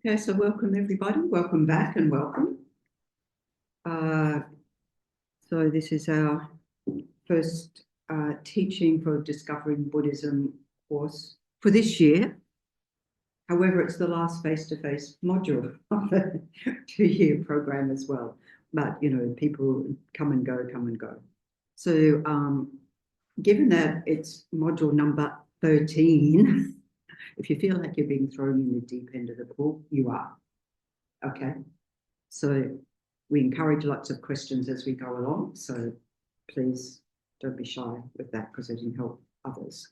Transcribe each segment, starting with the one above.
Okay, so welcome everybody. Welcome back and welcome. So this is our first teaching for Discovering Buddhism course for this year. However, it's the last face-to-face module of the two-year program as well. But, you know, people come and go, come and go. So given that it's module number 13, if you feel like you're being thrown in the deep end of the pool, you are. Okay. So we encourage lots of questions as we go along. So please don't be shy with that because it can help others.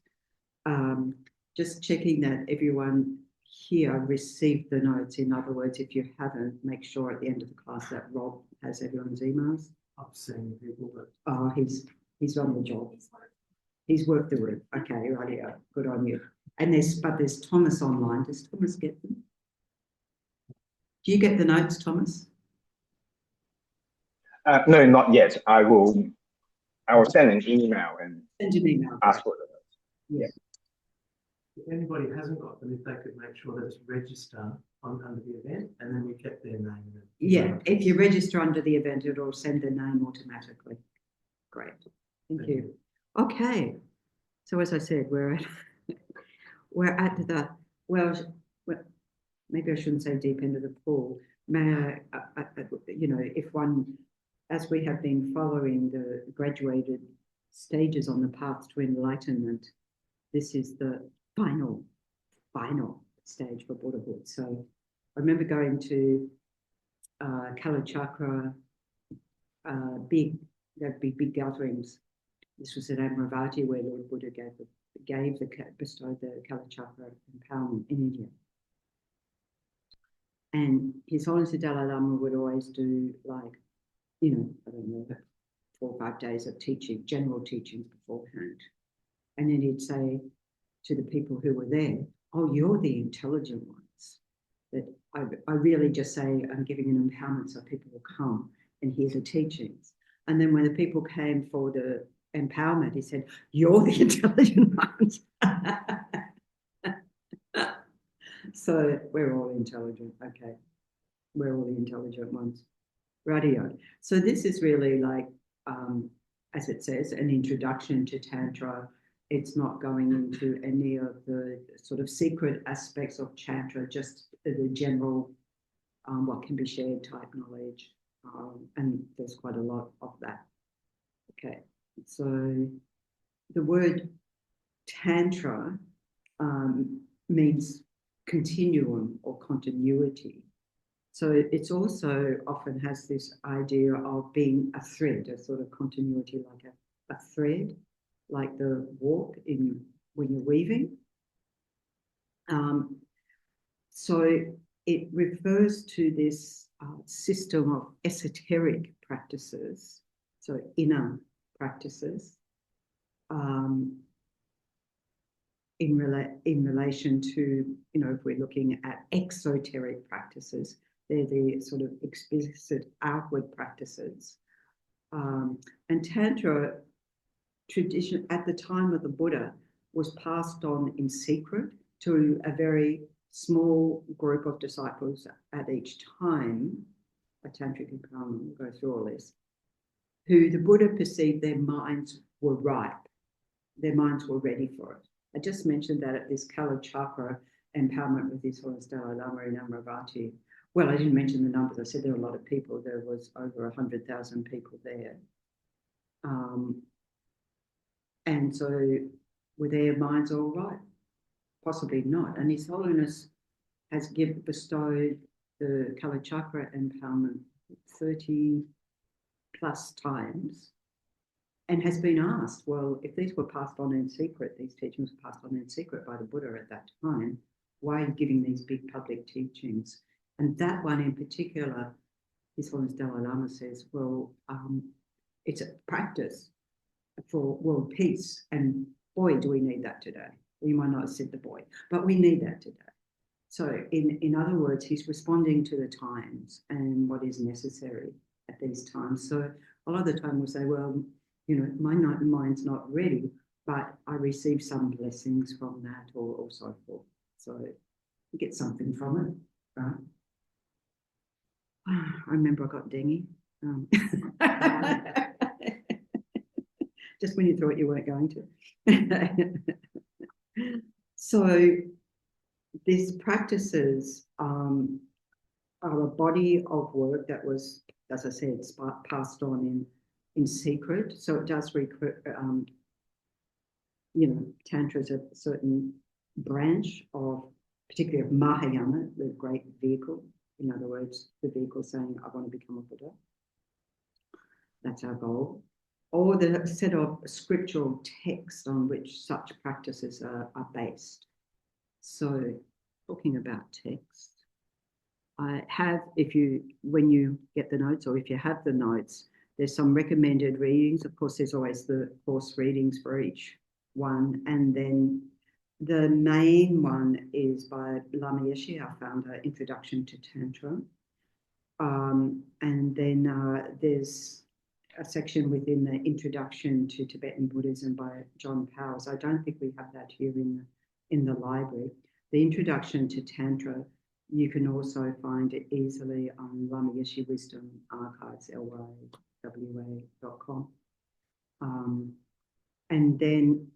Just checking that everyone here received the notes. In other words, if you haven't, make sure at the end of the class that Rob has everyone's emails. I've seen people, but he's on the job. He's worked the room. Okay, right. Good on you. And there's Thomas online. Does Thomas get them? Do you get the notes, Thomas? No, not yet. I will send an email and send an email. Ask for them. Yeah. If anybody hasn't got them, if they could make sure that it's registered under the event, and then we kept their name. Yeah, if you register under the event, it'll send their name automatically. Great, thank you. Okay, so as I said, we're at the maybe I shouldn't say deep end of the pool. May I, you know, if one, as we have been following the graduated stages on the path to enlightenment, this is the final stage for Buddhahood. So I remember going to Kalachakra, big gatherings. This was at Amravati where Lord Buddha bestowed the Kalachakra empowerment in India. And His Holiness the Dalai Lama would always do, like, you know, I don't know, 4 or 5 days of teaching, general teachings beforehand. And then he'd say to the people who were there, oh, you're the intelligent ones. That I really just say I'm giving an empowerment so people will come and hear the teachings. And then when the people came for the empowerment, he said, you're the intelligent ones. So we're all intelligent. Okay. We're all the intelligent ones. Radio. So this is really like, as it says, an introduction to Tantra. It's not going into any of the sort of secret aspects of Tantra, just the general, what can be shared type knowledge. And there's quite a lot of that. Okay. So the word Tantra means continuum or continuity. So it's also often has this idea of being a thread, a sort of continuity, like a thread, like the warp when you're weaving. So it refers to this system of esoteric practices, so inner practices, in relation to, you know, if we're looking at exoteric practices, they're the sort of explicit outward practices. And Tantra tradition at the time of the Buddha was passed on in secret to a very small group of disciples at each time, a tantric empowerment, we'll go through all this, who the Buddha perceived their minds were ripe, their minds were ready for it. I just mentioned that at this Kalachakra empowerment with His Holiness Dalai Lama in Amravati. Well, I didn't mention the numbers. I said there were a lot of people. There was over 100,000 people there. And so were their minds all right? Possibly not. And His Holiness has bestowed the Kalachakra empowerment 30 plus times and has been asked, well, if these were passed on in secret, these teachings were passed on in secret by the Buddha at that time, why are you giving these big public teachings? And that one in particular, His Holiness Dalai Lama says, well, it's a practice for world peace. And boy, do we need that today. We might not have said the boy, but we need that today. So in other words, he's responding to the times and what is necessary at these times. So a lot of the time we'll say, well, you know, my mind's not ready, but I receive some blessings from that or so forth. So you get something from it. right? I remember I got dengue. Just when you thought you weren't going to. So these practices are a body of work that was, as I said, passed on in secret. So it does Tantra is a certain branch of, particularly of Mahayana, the great vehicle. In other words, the vehicle saying, I want to become a Buddha. That's our goal. Or the set of scriptural texts on which such practices are based. So, talking about text, I have, when you get the notes, or if you have the notes, there's some recommended readings. Of course, there's always the course readings for each one. And then the main one is by Lama Yeshe, our founder, Introduction to Tantra. And then there's a section within the Introduction to Tibetan Buddhism by John Powers. I don't think we have that here in the library. The Introduction to Tantra, you can also find it easily on Lama Yeshe Wisdom Archives, lywa.com. And then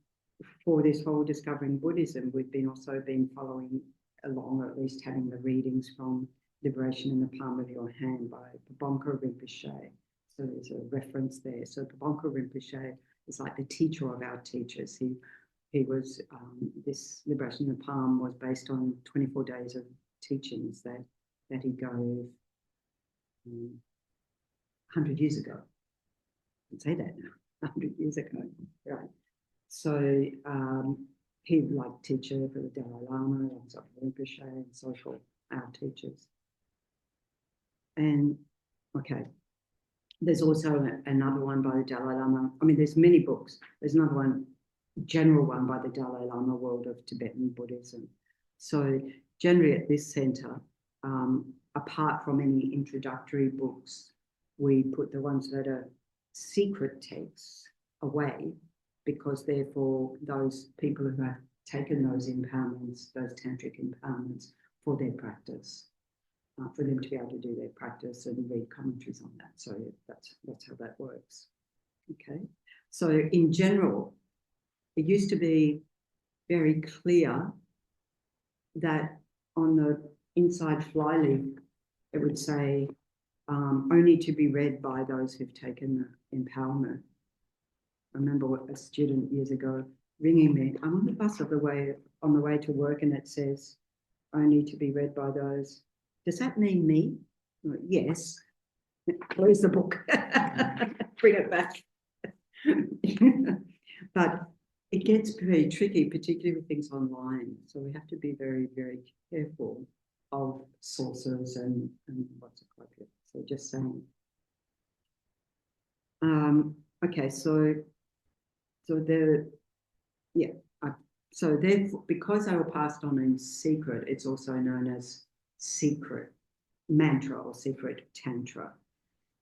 for this whole Discovering Buddhism, we've also been following along, or at least having the readings from Liberation in the Palm of Your Hand by Pabonka Rinpoche. So there's a reference there. So Pabonka Rinpoche is like the teacher of our teachers. He was, this Liberation in the Palm was based on 24 days of teachings that he gave 100 years ago. I can say that now, 100 years ago, right? So he like teacher for the Dalai Lama, and Rinpoche, and so forth, our teachers. And okay, there's also another one by the Dalai Lama. I mean, there's many books. There's another one, general one by the Dalai Lama, World of Tibetan Buddhism. So generally at this centre, apart from any introductory books, we put the ones that are secret texts away, because therefore those people who have taken those empowerments, those tantric empowerments for their practice, for them to be able to do their practice and read commentaries on that. So that's how that works. Okay. So in general, it used to be very clear that on the inside flyleaf, it would say only to be read by those who've taken the empowerment. I remember a student years ago ringing me. I'm on the bus on the way to work, and it says only to be read by those. Does that mean me? Like, yes. Close the book. Bring it back. But it gets very tricky, particularly with things online. So we have to be very, very careful of sources and what's appropriate. So just saying. Okay, so therefore, because they were passed on in secret, it's also known as secret mantra or secret tantra.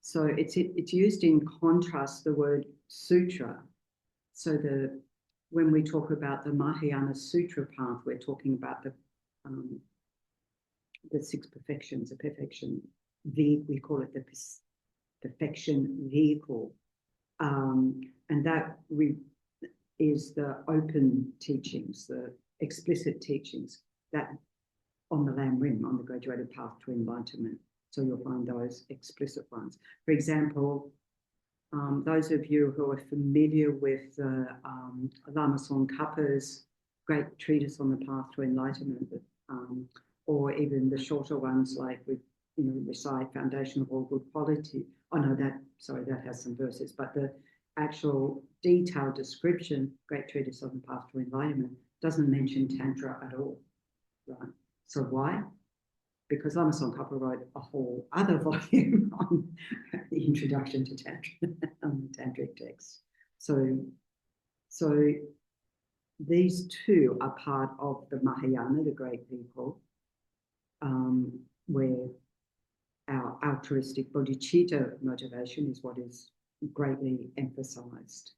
So it's used in contrast the word sutra. So when we talk about the Mahayana Sutra path, we're talking about the 6 perfections, we call it the perfection vehicle. And that is the open teachings, the explicit teachings that on the lam-rim, on the graduated path to enlightenment. So you'll find those explicit ones. For example, those of you who are familiar with Lama Tsongkhapa's great treatise on the path to enlightenment, or even the shorter ones like recite Foundation of All Good Quality. Oh no, that has some verses, but the actual detailed description, great treatise on the path to enlightenment, doesn't mention Tantra at all, right? So why? Because Lama Tsongkhapa wrote a whole other volume on the introduction to Tantra, on the tantric text. So these two are part of the Mahayana, the great vehicle, where our altruistic bodhicitta motivation is what is greatly emphasized.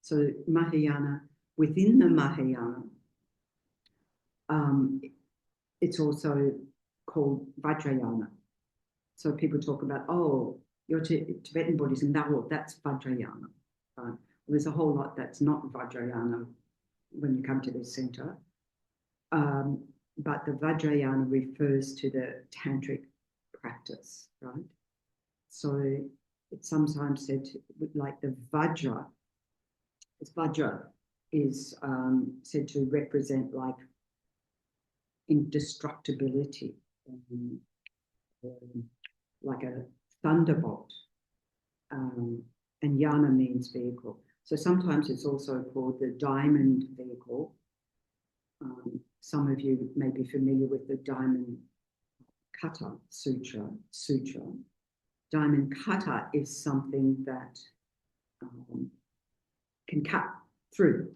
So Mahayana, within the Mahayana, it's also called Vajrayana. So people talk about, oh, your Tibetan Buddhism, that's Vajrayana. Right? Well, there's a whole lot that's not Vajrayana when you come to this center. But the Vajrayana refers to the tantric practice, right? So it's sometimes said like the Vajra. This Vajra is said to represent like indestructibility, like a thunderbolt. And yana means vehicle. So sometimes it's also called the diamond vehicle. Some of you may be familiar with the diamond cutter sutra. Diamond cutter is something that can cut through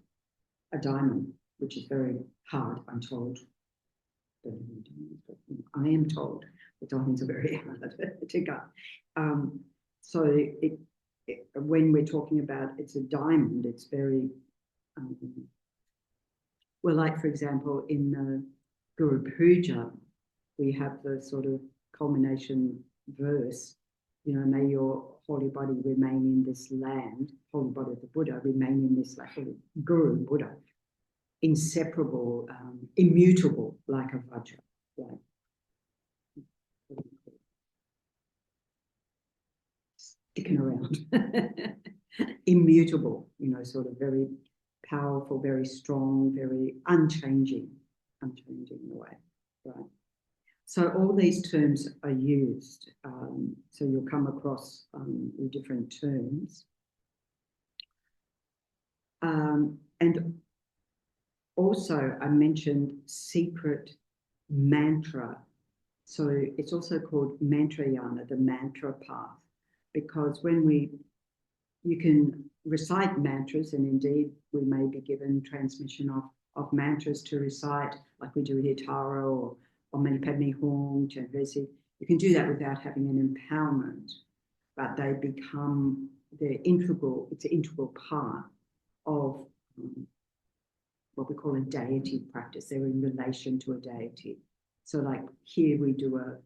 a diamond, which is very hard, I'm told. I am told the diamonds are very hard to cut. So when we're talking about it's a diamond, it's very well, like for example, in the Guru Puja, we have the sort of culmination verse, you know, may your holy body remain in this land, holy body of the Buddha remain in this like Guru Buddha, inseparable, immutable, like a Vajra, like sticking around, immutable, you know, sort of very powerful, very strong, very unchanging in a way, right? So all these terms are used. So you'll come across the different terms. And also I mentioned secret mantra. So it's also called mantrayana, the mantra path, because you can recite mantras, and indeed we may be given transmission of mantras to recite, like we do here, Tara or Mani Padme Hum, Chandresi. You can do that without having an empowerment, but they become it's an integral part of what we call a deity practice. They're in relation to a deity. So like here we do a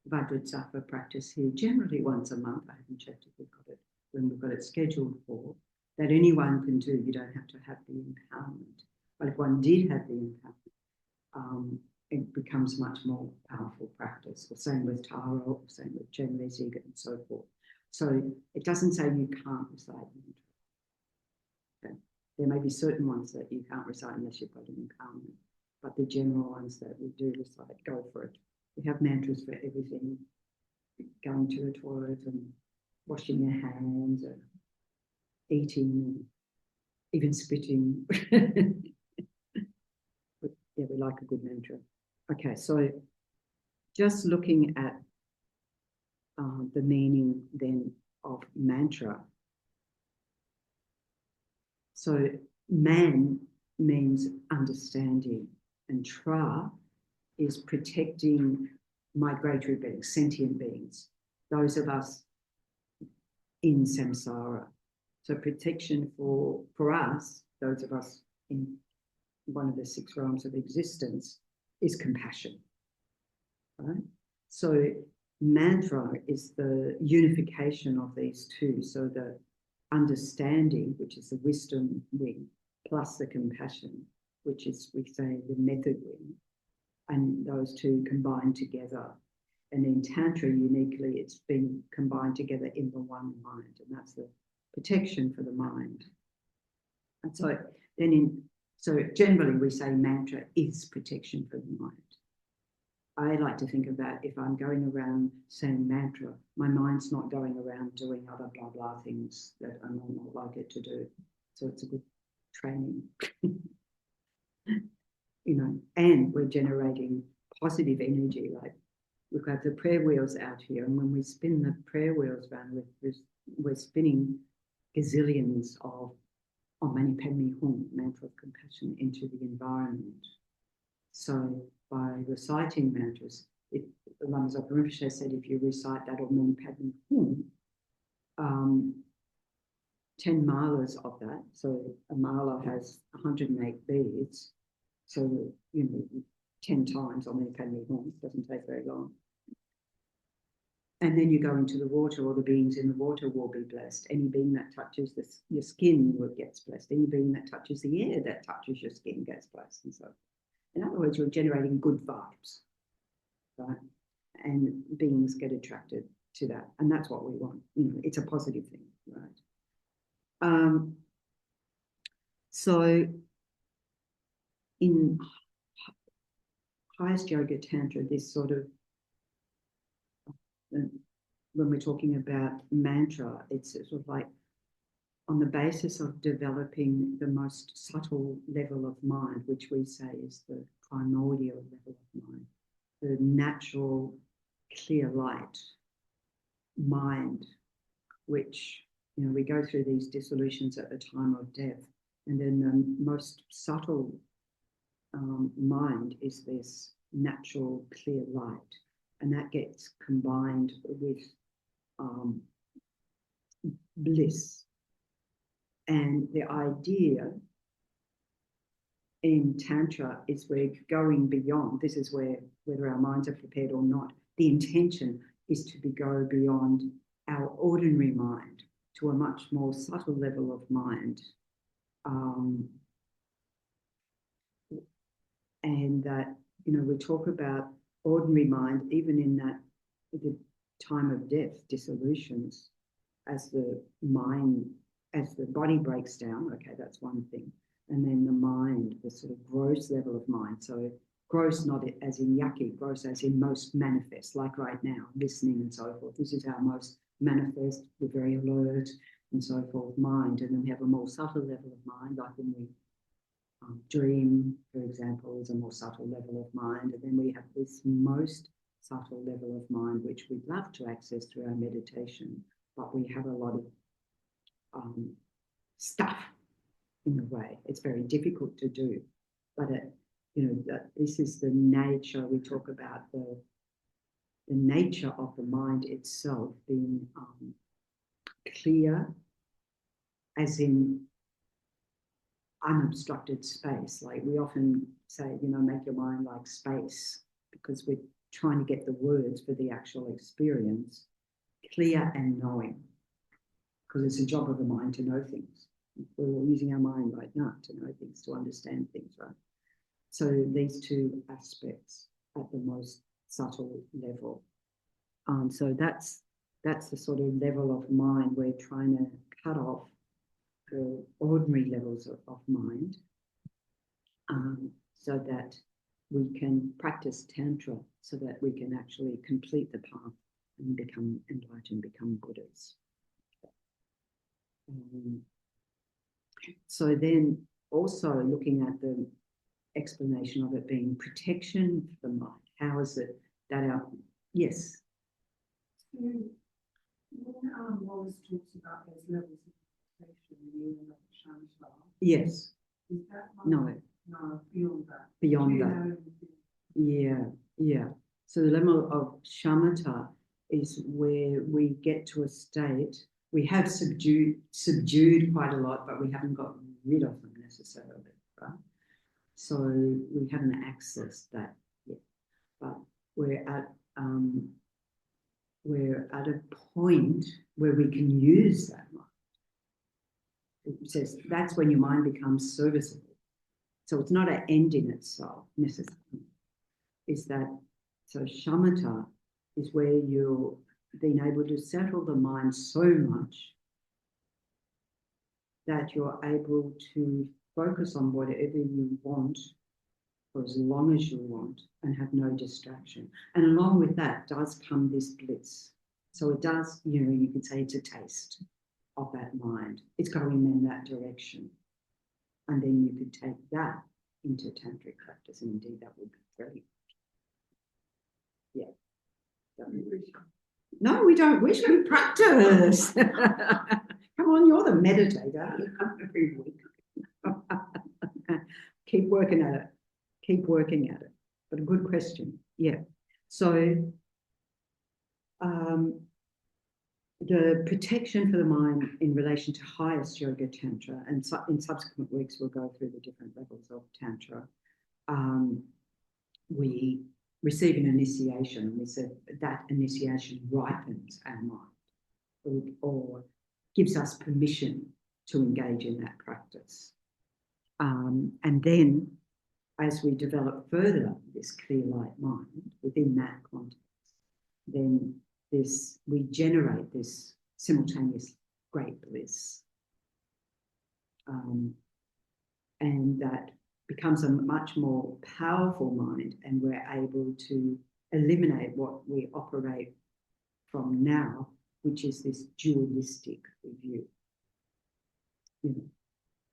Vajrasattva practice here, generally once a month. I haven't checked if we've got it when we've got it scheduled for, that anyone can do. You don't have to have the empowerment. But if one did have the empowerment, it becomes much more powerful practice. Or same with Tara, or same with Chenrezig and so forth. So it doesn't say you can't recite mantra. Okay. There may be certain ones that you can't recite unless you've got an empowerment, but the general ones that we do recite, go for it. We have mantras for everything, going to the toilet and washing your hands and eating and even spitting. But yeah, we like a good mantra. Okay, so just looking at the meaning then of mantra. So man means understanding, and tra is protecting migratory beings, sentient beings, those of us in samsara. So protection for us, those of us in one of the 6 realms of existence, is compassion, right? So mantra is the unification of these two. So the understanding, which is the wisdom wing, plus the compassion, which is, we say, the method wing, and those two combined together. And in Tantra, uniquely, it's been combined together in the one mind, and that's the protection for the mind. And so then so generally we say mantra is protection for the mind. I like to think of that, if I'm going around saying mantra, my mind's not going around doing other blah, blah things that I'm not like it to do. So it's a good training, you know, and we're generating positive energy. Like we've got the prayer wheels out here, and when we spin the prayer wheels around, we're spinning gazillions of Mani Padme Hum, mantra of compassion, into the environment. So by reciting mantras, Lama Zopa Rinpoche said, if you recite that or Mani Padme Hum, 10 malas of that, so a mala has 108 beads, so, you know, 10 times on the Academy horns, doesn't take very long. And then you go into the water, or the beings in the water will be blessed. Any being that touches your skin gets blessed. Any being that touches the air that touches your skin gets blessed. And so, in other words, you're generating good vibes, right? And beings get attracted to that. And that's what we want. It's a positive thing, right? So in highest yoga tantra, this sort of, when we're talking about mantra, it's sort of like on the basis of developing the most subtle level of mind, which we say is the primordial level of mind, the natural, clear light mind, which, we go through these dissolutions at the time of death. And then the most subtle mind is this natural, clear light. And that gets combined with bliss. And the idea in Tantra is we're going beyond. This is where, whether our minds are prepared or not, the intention is to go beyond our ordinary mind to a much more subtle level of mind. And that, we talk about ordinary mind, even in that the time of death, dissolutions, as the body breaks down, okay, that's one thing. And then the mind, the sort of gross level of mind. So gross, not as in yucky, gross as in most manifest, like right now, listening and so forth. This is our most manifest, we're very alert and so forth, mind. And then we have a more subtle level of mind, like when we dream, for example, is a more subtle level of mind. And then we have this most subtle level of mind, which we'd love to access through our meditation, but we have a lot of stuff in the way. It's very difficult to do, but this is the nature. We talk about the nature of the mind itself being clear, as in unobstructed space. Like we often say, make your mind like space, because we're trying to get the words for the actual experience, clear and knowing, because it's the job of the mind to know things. We're all using our mind right now to know things, to understand things, right? So these two aspects at the most subtle level. So that's the sort of level of mind we're trying to cut off the ordinary levels of mind, so that we can practice Tantra, so that we can actually complete the path and become enlightened, become Buddhas. So then also looking at the explanation of it being protection for the mind. How is it that our... Yes? So when Wallace talks about those levels of protection, shamatha, yes. Is that no, beyond that? Beyond that. Yeah. So the level of shamatha is where we get to a state, we have subdued quite a lot, but we haven't got rid of them necessarily, right? So we haven't accessed that yet, but we're at a point where we can use that mind. It says that's when your mind becomes serviceable. So it's not an end in itself necessarily. So shamatha is where you're being able to settle the mind so much that you're able to focus on whatever you want for as long as you want and have no distraction. And along with that does come this bliss. So it does, you could say it's a taste of that mind. It's going in that direction. And then you could take that into tantric practice, and indeed that would be great. Yeah. No, we don't wish, we practice. Come on, you're the meditator. Every week. Keep working at it. But a good question. Yeah. So the protection for the mind in relation to highest yoga tantra, and in subsequent weeks we'll go through the different levels of tantra, we receive an initiation, and we said that initiation ripens our mind or gives us permission to engage in that practice. And then as we develop further this clear light mind within that context, then we generate this simultaneous great bliss. And that becomes a much more powerful mind, and we're able to eliminate what we operate from now, which is this dualistic view. You know,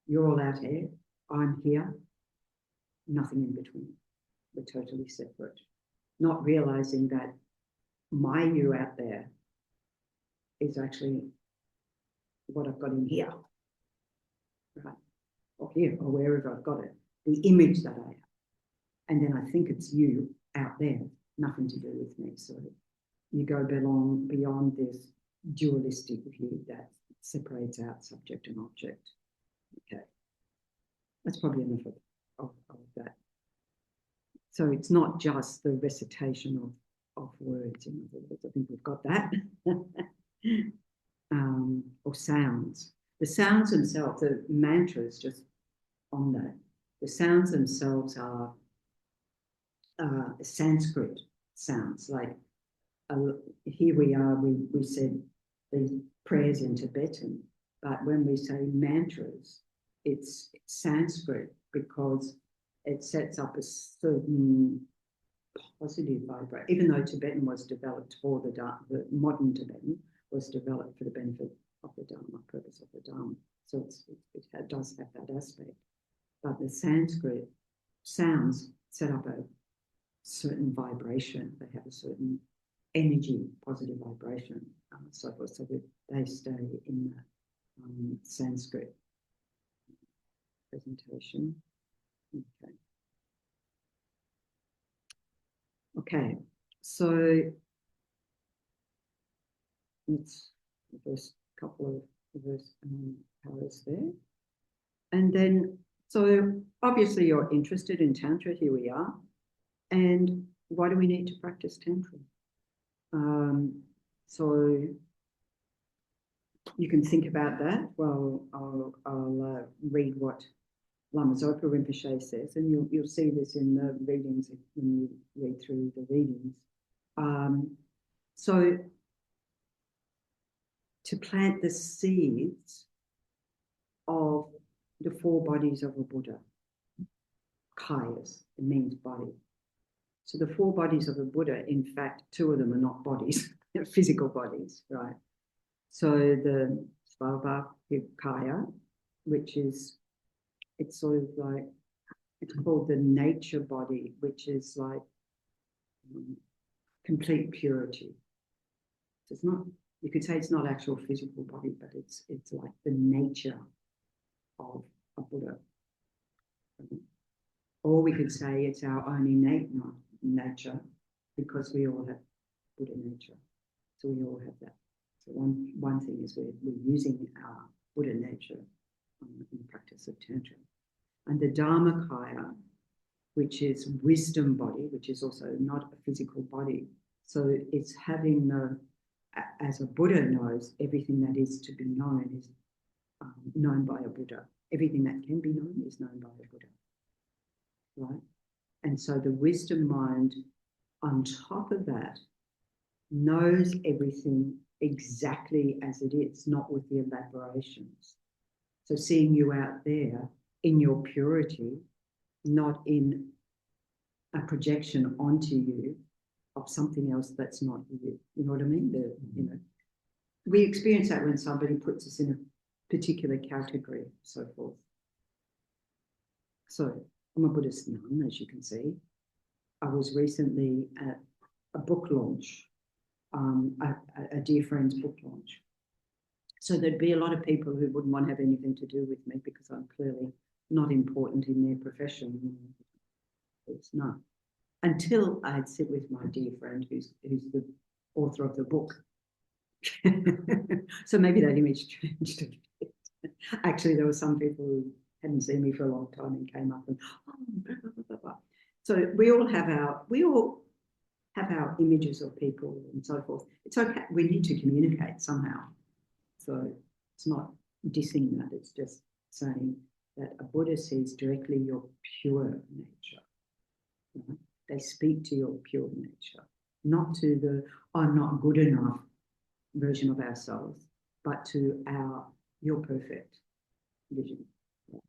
you're all out here, I'm here, nothing in between. We're totally separate. Not realizing that my you out there is actually what I've got in here, right? Or here, or wherever I've got it, the image that I have. And then I think it's you out there, nothing to do with me. So you go beyond this dualistic view that separates out subject and object. Okay, that's probably enough of that. So it's not just the recitation of words, in other words. I think we've got that. Or sounds. The sounds themselves, the mantras, just on that, the sounds themselves are Sanskrit sounds. Like here we are, we said the prayers in Tibetan, but when we say mantras, it's Sanskrit because it sets up a certain positive vibration. Even though Tibetan was developed for the modern Tibetan was developed for the benefit of the Dharma, purpose of the Dharma. So it does have that aspect. But the Sanskrit sounds set up a certain vibration. They have a certain energy, positive vibration, so forth. So that they stay in that Sanskrit presentation. Okay. Okay, so it's the first couple of powers there. And then, so obviously you're interested in Tantra, here we are. And why do we need to practice Tantra? So you can think about that. Well, I'll read what Lama Zopa Rinpoche says, and you'll see this in the readings when you read through the readings. So to plant the seeds of the four bodies of a Buddha, kayas, it means body. So the four bodies of a Buddha, in fact, two of them are not bodies, they're physical bodies, right? So the Svabhavakaya, which is, it's sort of like, it's called the nature body, which is like complete purity. So it's not, you could say it's not actual physical body, but it's like the nature of a Buddha. Or we could say it's our own innate nature, because we all have Buddha nature. So we all have that. So one thing is we're using our Buddha nature in the practice of Tantra. And the Dharmakaya, which is wisdom body, which is also not a physical body. So it's having as a Buddha knows, everything that is to be known is known by a Buddha. Everything that can be known is known by a Buddha, right? And so the wisdom mind on top of that knows everything exactly as it is, not with the elaborations. So seeing you out there in your purity, not in a projection onto you of something else that's not you. You know what I mean? You know, we experience that when somebody puts us in a particular category, so forth. So I'm a Buddhist nun, as you can see. I was recently at a book launch, a dear friend's book launch. So there'd be a lot of people who wouldn't want to have anything to do with me because I'm clearly not important in their profession. It's not. Until I'd sit with my dear friend who's the author of the book. So maybe that image changed a bit. Actually, there were some people who hadn't seen me for a long time and came up and, oh, blah, blah, blah, blah. So we all have our images of people and so forth. It's okay. We need to communicate somehow. So it's not dissing that. It's just saying that a Buddha sees directly your pure nature. Right? They speak to your pure nature, not to the "I'm not good enough" version of ourselves, but to "you're perfect" vision. Yeah.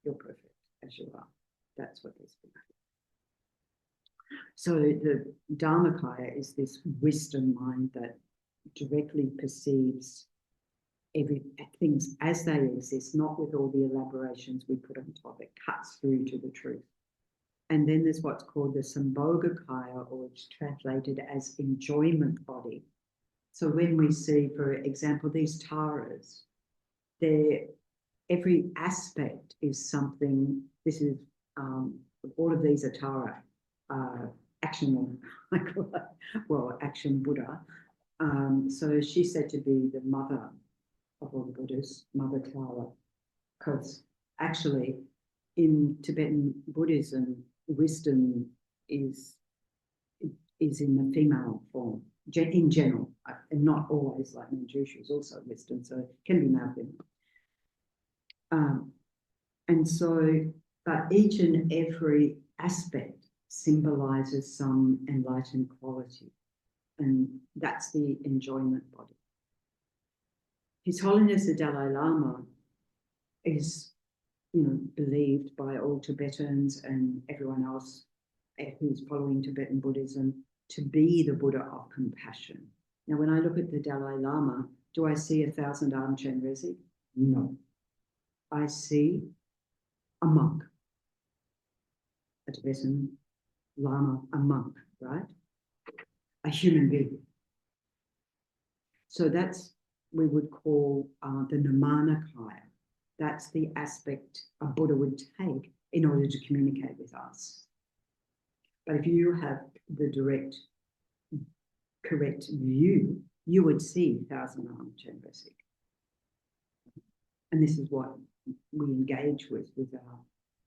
You're perfect as you are. That's what they speak. So the Dharmakaya is this wisdom mind that directly perceives things as they exist, not with all the elaborations we put on top. It cuts through to the truth. And then there's what's called the Sambhogakaya, or it's translated as enjoyment body. So when we see, for example, these taras, every aspect is something. This is all of these are Tara, action woman, I call it, well, action Buddha. So she's said to be the mother of all the Buddhas, Mother Tara, because actually in Tibetan Buddhism, wisdom is in the female form, in general, and not always. Like Manjusha is also wisdom, so it can be male, female. And so, but each and every aspect symbolizes some enlightened quality, and that's the enjoyment body. His Holiness the Dalai Lama is, believed by all Tibetans and everyone else who's following Tibetan Buddhism to be the Buddha of compassion. Now, when I look at the Dalai Lama, do I see 1,000-armed Chenrezig? No. I see a monk, a Tibetan Lama, a monk, right? A human being. So that's, we would call the Nirmanakaya. That's the aspect a Buddha would take in order to communicate with us. But if you have the direct, correct view, you would see 1,000-armed Chenrezig. And this is what we engage with our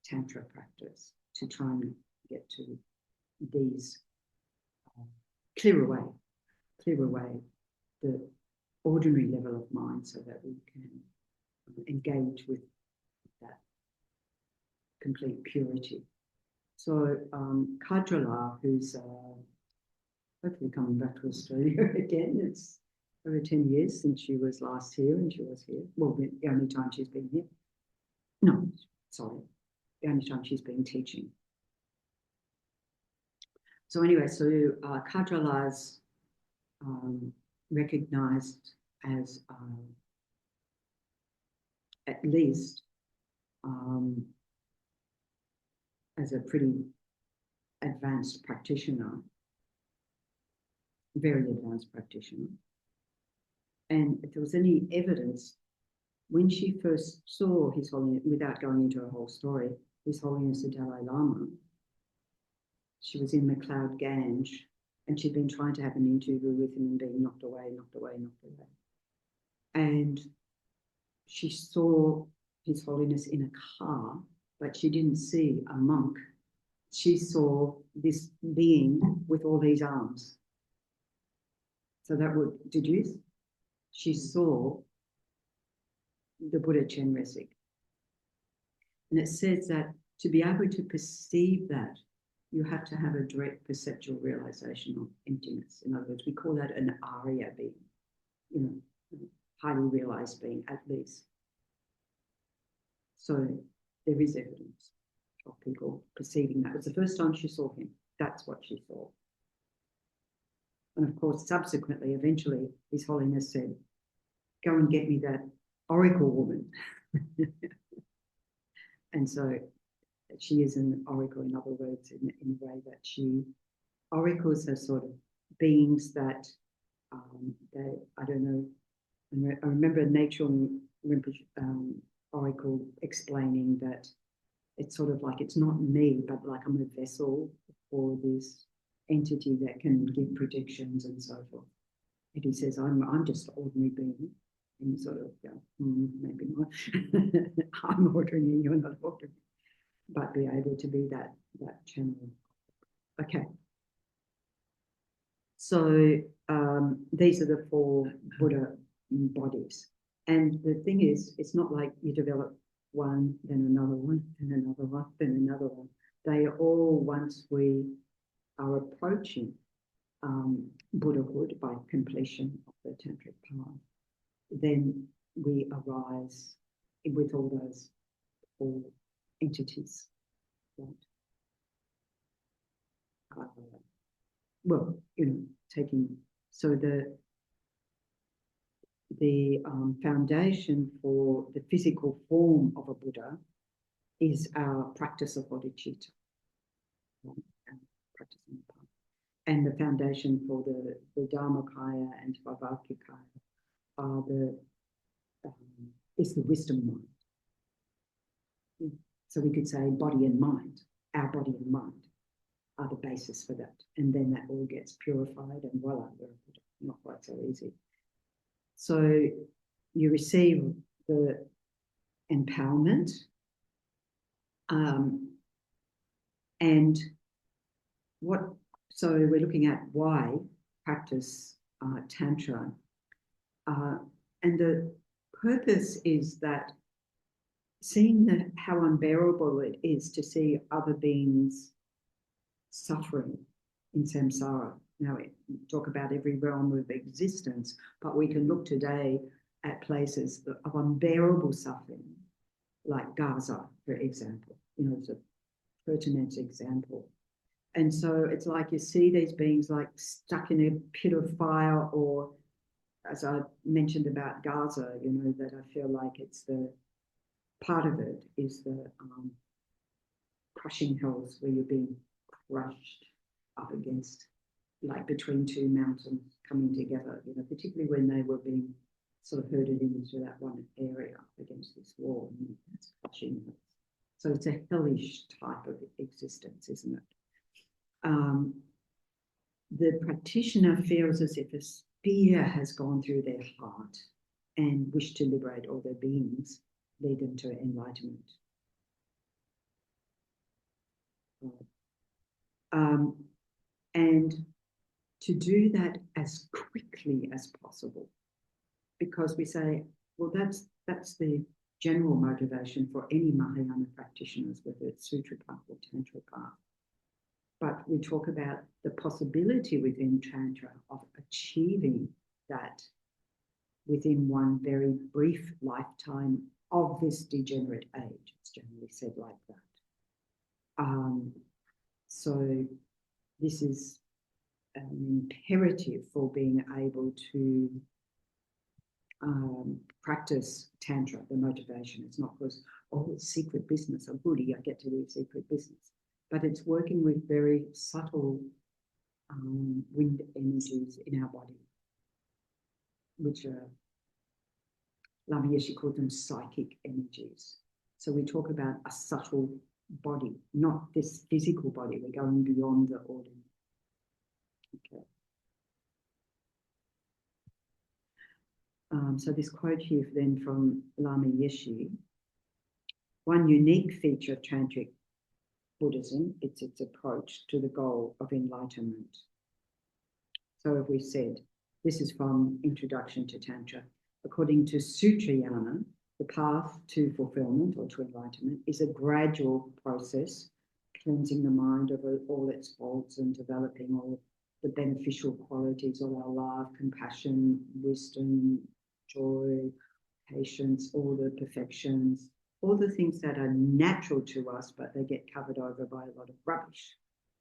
Tantra practice, to try and get to these, clear away the ordinary level of mind so that we can engage with that complete purity. So Kadrala, who's hopefully coming back to Australia again, it's over 10 years since she was last here, and she was here. Well, the only time she's been here. No, sorry, the only time she's been teaching. So anyway, so Kadrala's recognized as at least as a pretty advanced practitioner, very advanced practitioner. And if there was any evidence, when she first saw His Holiness, without going into a whole story, His Holiness the Dalai Lama, she was in the Cloud Gange, and she'd been trying to have an interview with him and being knocked away. And she saw His Holiness in a car, but she didn't see a monk. She saw this being with all these arms. So that would deduce she saw the Buddha Chenrezig. And it says that to be able to perceive that, you have to have a direct perceptual realization of emptiness. In other words, we call that an Arya being, highly realized being at least. So there is evidence of people perceiving that. It was the first time she saw him. That's what she saw. And of course, subsequently, eventually, His Holiness said, "Go and get me that oracle woman." And so she is an oracle, in other words, in a way that oracles are sort of beings that, I don't know, I remember Nachum Rinpoche oracle explaining that it's sort of like, it's not me, but like I'm a vessel for this entity that can give predictions and so forth. And he says, I'm just an ordinary being. And you sort of go, maybe not. I'm ordinary, you're not ordinary. But be able to be that channel Okay. So these are the four Buddha bodies. And the thing is, it's not like you develop one, then another one, then another one, then another one. They all, once we are approaching Buddhahood by completion of the tantric path, then we arise with all those four entities. Right? Well, taking, so the foundation for the physical form of a Buddha is our practice of bodhicitta, practicing the path. And the foundation for the Dharmakaya and Vairagakaya are is the wisdom mind. So we could say body and mind, our body and mind are the basis for that. And then that all gets purified and voila, we're a Buddha. Not quite so easy. So you receive the empowerment and so we're looking at why practice Tantra. And the purpose is that seeing how unbearable it is to see other beings suffering in samsara. Now, we talk about every realm of existence, but we can look today at places of unbearable suffering, like Gaza, for example. It's a pertinent example. And so it's like you see these beings like stuck in a pit of fire, or as I mentioned about Gaza, that I feel like it's the part of it is the crushing hells where you're being crushed up against, like between two mountains coming together, particularly when they were being sort of herded into that one area against this wall. And that's crushing hells. So it's a hellish type of existence, isn't it? The practitioner feels as if a spear has gone through their heart and wish to liberate all their beings, lead them to enlightenment. And to do that as quickly as possible, because we say, well, that's the general motivation for any Mahayana practitioners, whether it's Sutra path or Tantra path. But we talk about the possibility within Tantra of achieving that within one very brief lifetime of this degenerate age. It's generally said like that. So this is an imperative for being able to practice Tantra, the motivation. It's not because, it's secret business, a Buddhi, I get to do secret business. But it's working with very subtle wind energies in our body, which are, Lama Yeshe called them psychic energies. So we talk about a subtle body, not this physical body. We're going beyond the ordinary. Okay. So this quote here then from Lama Yeshe: one unique feature of Tantric Buddhism, it's its approach to the goal of enlightenment. So as we said, this is from Introduction to Tantra. According to Sutrayana, the path to fulfillment or to enlightenment is a gradual process, cleansing the mind of all its faults and developing all the beneficial qualities of our love, compassion, wisdom, joy, patience, all the perfections, all the things that are natural to us, but they get covered over by a lot of rubbish.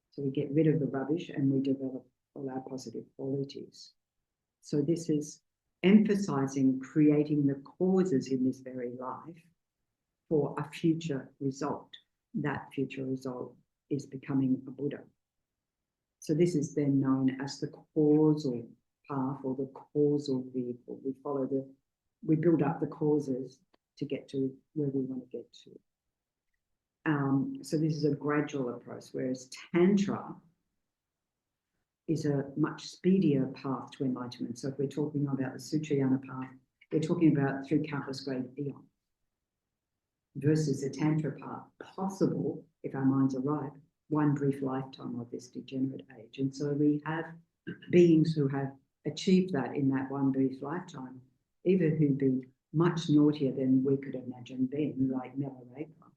So we get rid of the rubbish and we develop all our positive qualities. So this is emphasizing creating the causes in this very life for a future result. That future result is becoming a Buddha. So this is then known as the causal path or the causal vehicle. We build up the causes to get to where we want to get to. So this is a gradual approach, whereas Tantra is a much speedier path to enlightenment. So if we're talking about the Sutrayana path, we're talking about through countless great eons, versus the Tantra path, possible, if our minds are right, one brief lifetime of this degenerate age. And so we have beings who have achieved that in that one brief lifetime, even who've been much naughtier than we could imagine being, like Milarepa,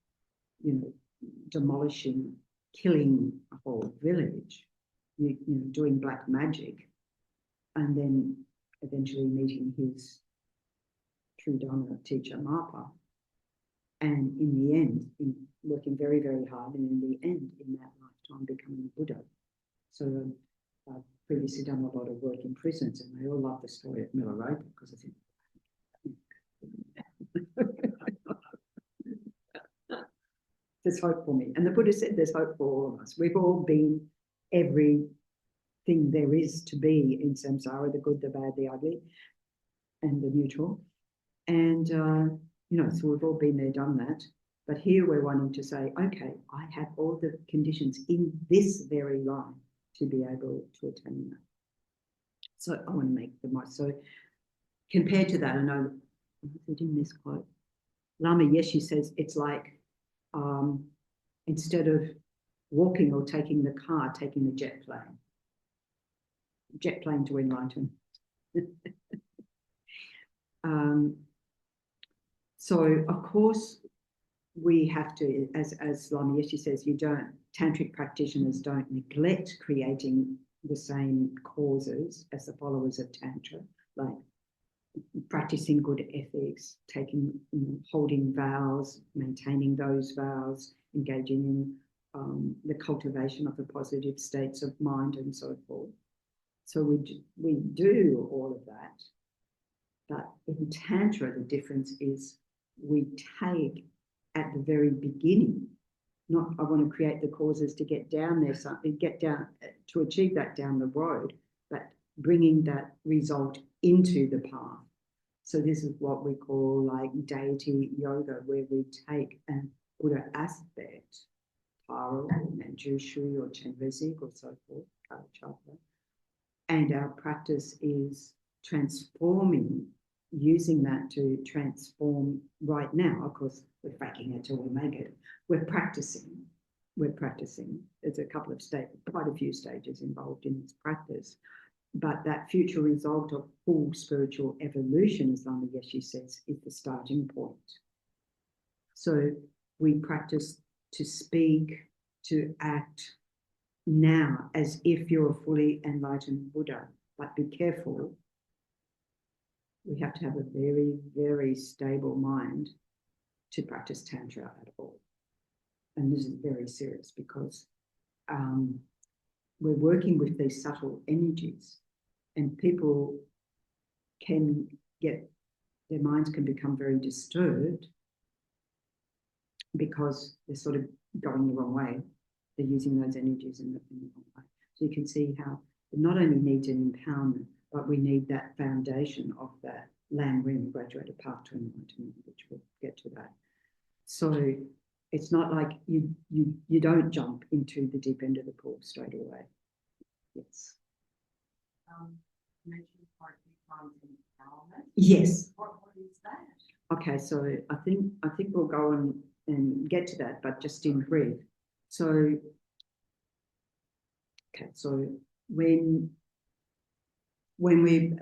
demolishing, killing a whole village, doing black magic, and then eventually meeting his true Dharma teacher, Mapa. And in the end, working very, very hard, and in the end, in that lifetime, becoming a Buddha. So I've previously done a lot of work in prisons, and they all love the story of Milarepa because I think there's hope for me. And the Buddha said there's hope for all of us. We've all been everything there is to be in samsara, the good, the bad, the ugly, and the neutral. And, so we've all been there, done that. But here we're wanting to say, okay, I have all the conditions in this very life to be able to attain that. So I want to make the most. So compared to that, I know in this quote, Lama Yeshe says it's like instead of walking or taking the car, taking the jet plane. Jet plane to enlighten. So of course we have to, as Lama Yeshe says, tantric practitioners don't neglect creating the same causes as the followers of Tantra, like practicing good ethics, holding vows, maintaining those vows, engaging in the cultivation of the positive states of mind and so forth. So we do all of that. But in Tantra, the difference is we take at the very beginning, not I want to create the causes to get down there, to achieve that down the road, but bringing that result into the path. So this is what we call like deity yoga, where we take an Buddha aspect, Tara or Manjushri or Chenrezig or so forth, Kalachakra, and our practice is transforming, using that to transform right now. Of course, we're faking it till we make it. We're practicing. There's quite a few stages involved in this practice. But that future result of full spiritual evolution, as Lama Yeshe says, is the starting point. So we practice to speak, to act now as if you're a fully enlightened Buddha. But be careful. We have to have a very, very stable mind to practice Tantra at all. And this is very serious because we're working with these subtle energies, and people their minds can become very disturbed because they're sort of going the wrong way. They're using those energies in the wrong way. So you can see how we not only need an empowerment, but we need that foundation of that lam-rim, graduated path to enlightenment, which we'll get to that. So it's not like you don't jump into the deep end of the pool straight away. Yes. You mentioned quite a few times empowerment. Yes. What is that? Okay, so I think we'll go on and get to that, but just in brief. So when we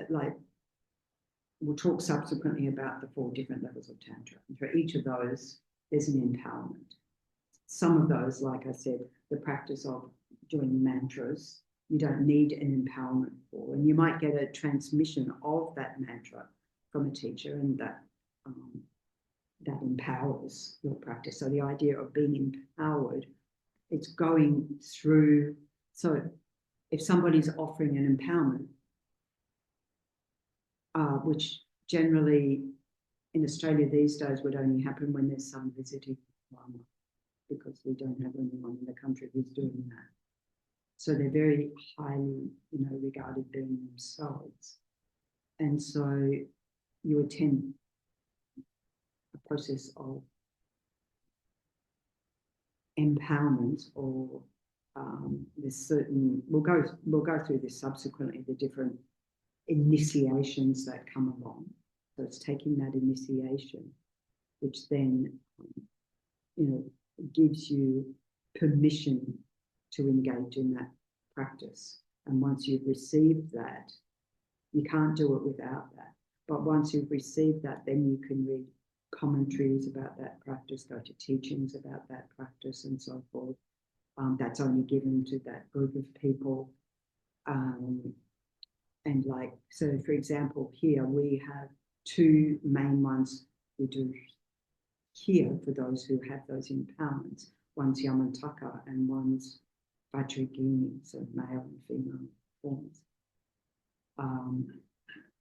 we'll talk subsequently about the 4 different levels of Tantra. And for each of those, there's an empowerment. Some of those, like I said, the practice of doing mantras, you don't need an empowerment for, and you might get a transmission of that mantra from a teacher, and that empowers your practice. So the idea of being empowered, it's going through. So if somebody's offering an empowerment, which generally in Australia these days would only happen when there's some visiting Lama, because we don't have anyone in the country who's doing that. So they're very highly, regarded being themselves. And so you attend a process of empowerment, or there's certain, we'll go through this subsequently, the different initiations that come along. So it's taking that initiation, which then, gives you permission to engage in that practice. And once you've received that, you can't do it without that. But once you've received that, then you can read commentaries about that practice, go to teachings about that practice and so forth. That's only given to that group of people. And like, so for example, here we have two main ones we do here for those who have those empowerments. One's Yamantaka and one's Vajrayogini, so male and female forms.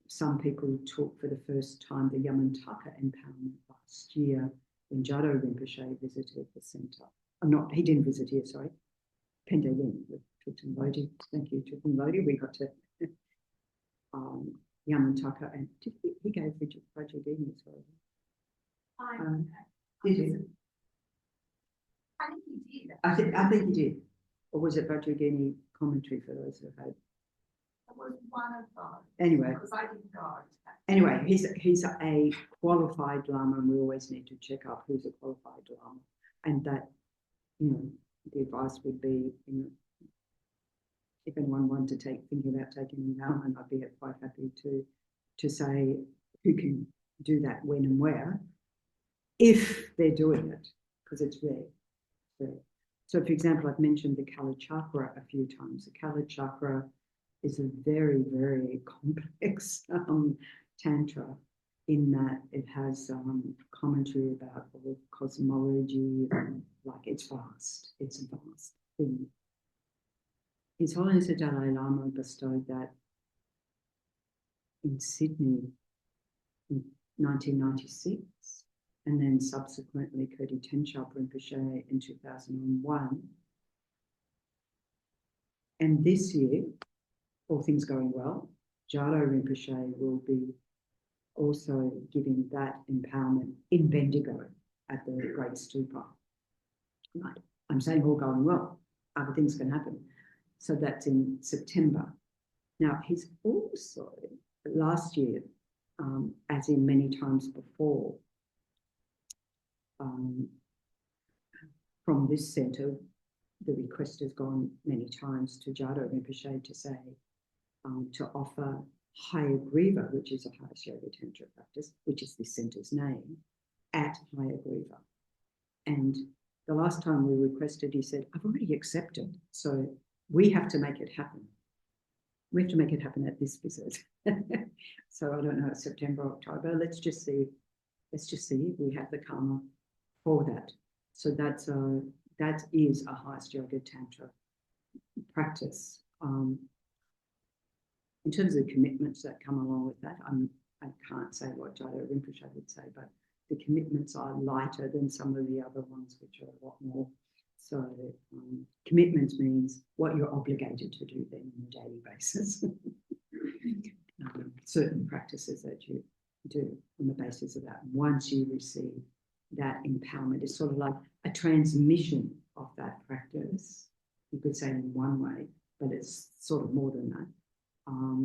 Some people took for the first time the Yamantaka empowerment last year when Jado Rinpoche visited the centre. He didn't visit here, sorry. Pende Yin with Thubten Lodi. Thank you, Thubten Lodi. We got to Yamantaka, and he gave Vajrayogini as well. Did you? I think he did. I think he did. Or was it Vajrayogini commentary for those who had? It was one of those. Anyway. Because I didn't go. Anyway, he's a qualified Lama, and we always need to check up who's a qualified Lama. And that, the advice would be, if anyone wanted to thinking about taking an endowment, I'd be quite happy to say who can do that, when and where, if they're doing it, because it's rare. So, for example, I've mentioned the Kala Chakra a few times. The Kala Chakra is a very, very complex Tantra in that it has commentary about all cosmology, and like it's vast. It's a vast thing. His Holiness the Dalai Lama bestowed that in Sydney in 1996, and then subsequently Thubten Chökyi Rinpoche in 2001. And this year, all things going well, Jado Rinpoche will be also giving that empowerment in Bendigo at the Great Stupa. Right. I'm saying all going well, other things can happen. So that's in September. Now, he's also, last year, as in many times before, from this centre, the request has gone many times to Jado Rinpoche to say, to offer Hayagriva, which is a highest yoga tantra practice, which is this centre's name, at Hayagriva. And the last time we requested, he said, I've already accepted, so we have to make it happen. We have to make it happen at this visit. So I don't know, September, October, let's just see if we have the karma for that. So that is a highest yoga tantra practice. In terms of the commitments that come along with that, I can't say what Jado Rinpoche would say, but the commitments are lighter than some of the other ones, which are a lot more. So commitments means what you're obligated to do then on a daily basis. Certain practices that you do on the basis of that. Once you receive that empowerment, it's sort of like a transmission of that practice. You could say in one way, but it's sort of more than that.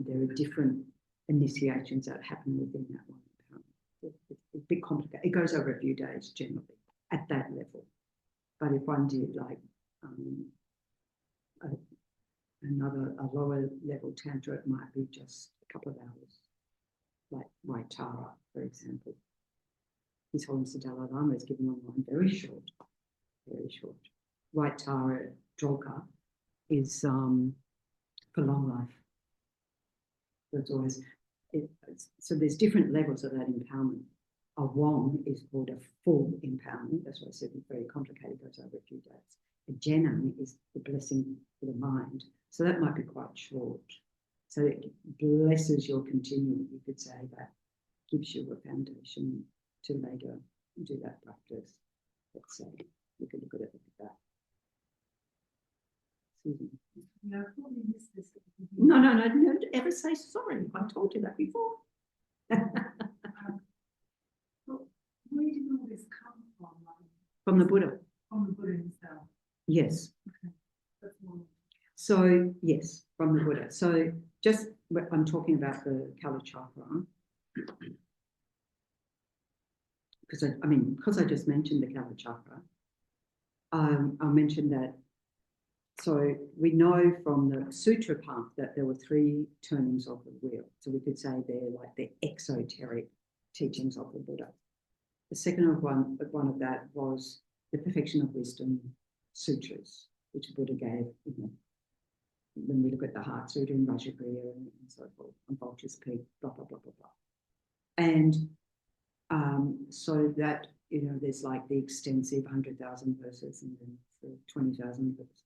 There are different initiations that happen within that one empowerment. It's a bit complicated. It goes over a few days generally at that level. But if one did like a lower level tantra, it might be just a couple of hours, like White Tara, for example. His Holiness the Dalai Lama is given online very short, very short. White Tara Drolka is for long life. So it's always, so there's different levels of that empowerment. A Wong is called a full empowerment. That's why I said it's very complicated, goes over a few days. A Jenam is the blessing for the mind. So that might be quite short. So it blesses your continuum, you could say, that gives you a foundation to later do that practice. Let's say, you could look at it like that. Susan. No, I probably missed this. No, don't ever say sorry. I told you that before. Where did all this come from? From the Buddha. From the Buddha himself. Yes. Okay. That's more. So, yes, from the Buddha. So, just I'm talking about the Kala Chakra. Because I just mentioned the Kala Chakra, I'll mention that So we know from the sutra path that there were 3 turnings of the wheel. So we could say they're like the exoteric teachings of the Buddha. The second one of that was the perfection of wisdom sutras, which the Buddha gave, when we look at the Heart Sutra and Vajragriya and so forth, and Vulture's Peak, blah, blah, blah, blah, blah. And so that, there's like the extensive 100,000 verses and then the 20,000 verses,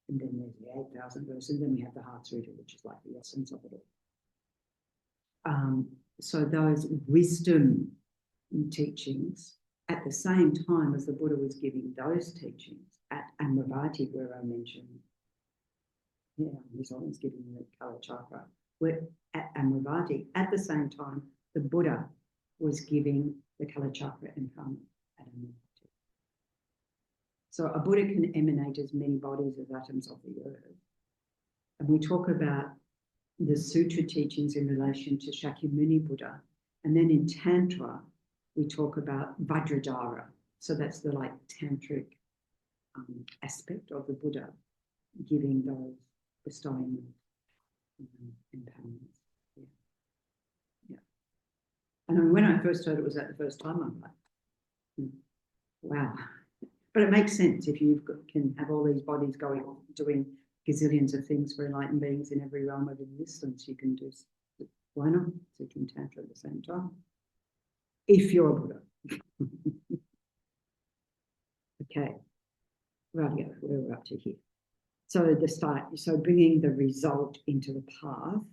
and then there's the 8,000 verses, and then we have the Heart Sutra, which is like the essence of it all. So those wisdom teachings, at the same time as the Buddha was giving those teachings at Amravati, where I mentioned, he's always giving the Kala Chakra, where at Amravati, at the same time, the Buddha was giving the Kala Chakra empowerment at Amravati. So a Buddha can emanate as many bodies as atoms of the earth. And we talk about the sutra teachings in relation to Shakyamuni Buddha. And then in Tantra, we talk about Vajradhara. So that's the tantric aspect of the Buddha, giving those, bestowing empowerments. Yeah. And when I first heard it was that the first time, I'm like, wow. But it makes sense if you can have all these bodies going on, doing gazillions of things for enlightened beings in every realm of existence. You can do, why not? So you can Tantra at the same time. If you're a Buddha. Okay. Radio, where we're up to here. So so bringing the result into the path,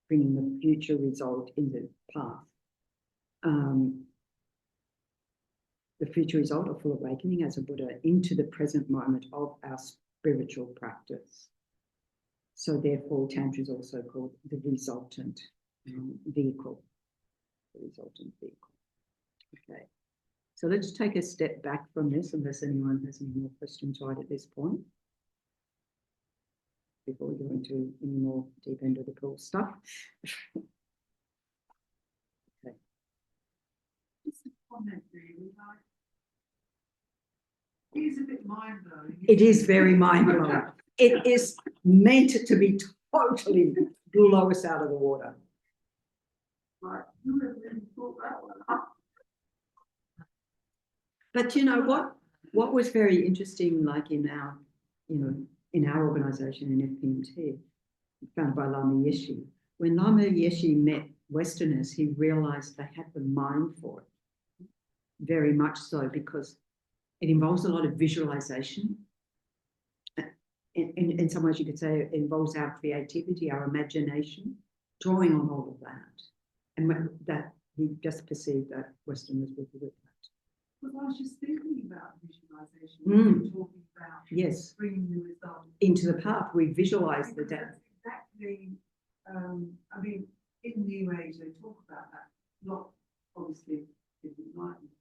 bringing the future result into the path. The future result of full awakening as a Buddha into the present moment of our spiritual practice. So therefore, Tantra is also called the resultant vehicle. The resultant vehicle. Okay. So let's take a step back from this, unless anyone has any more questions right at this point, before we go into any more deep end of the pool stuff. Okay. Just a comment really, it is a bit mind-blowing. It is very mind-blowing. It is meant to be totally blow us out of the water. Like, who would have really thought that one up? But you know what was very interesting, like in our, in our organisation in FPMT, founded by Lama Yeshe, when Lama Yeshe met Westerners, he realised they had the mind for it, very much so, because it involves a lot of visualisation. In some ways, you could say it involves our creativity, our imagination, drawing on all of that, and that he just perceived that Westerners would do it. Because I was just thinking about visualization. We were talking about yes, bringing the result into the path. We visualize the depth. Exactly. I mean, in New Age, they talk about that. Not obviously in enlightenment,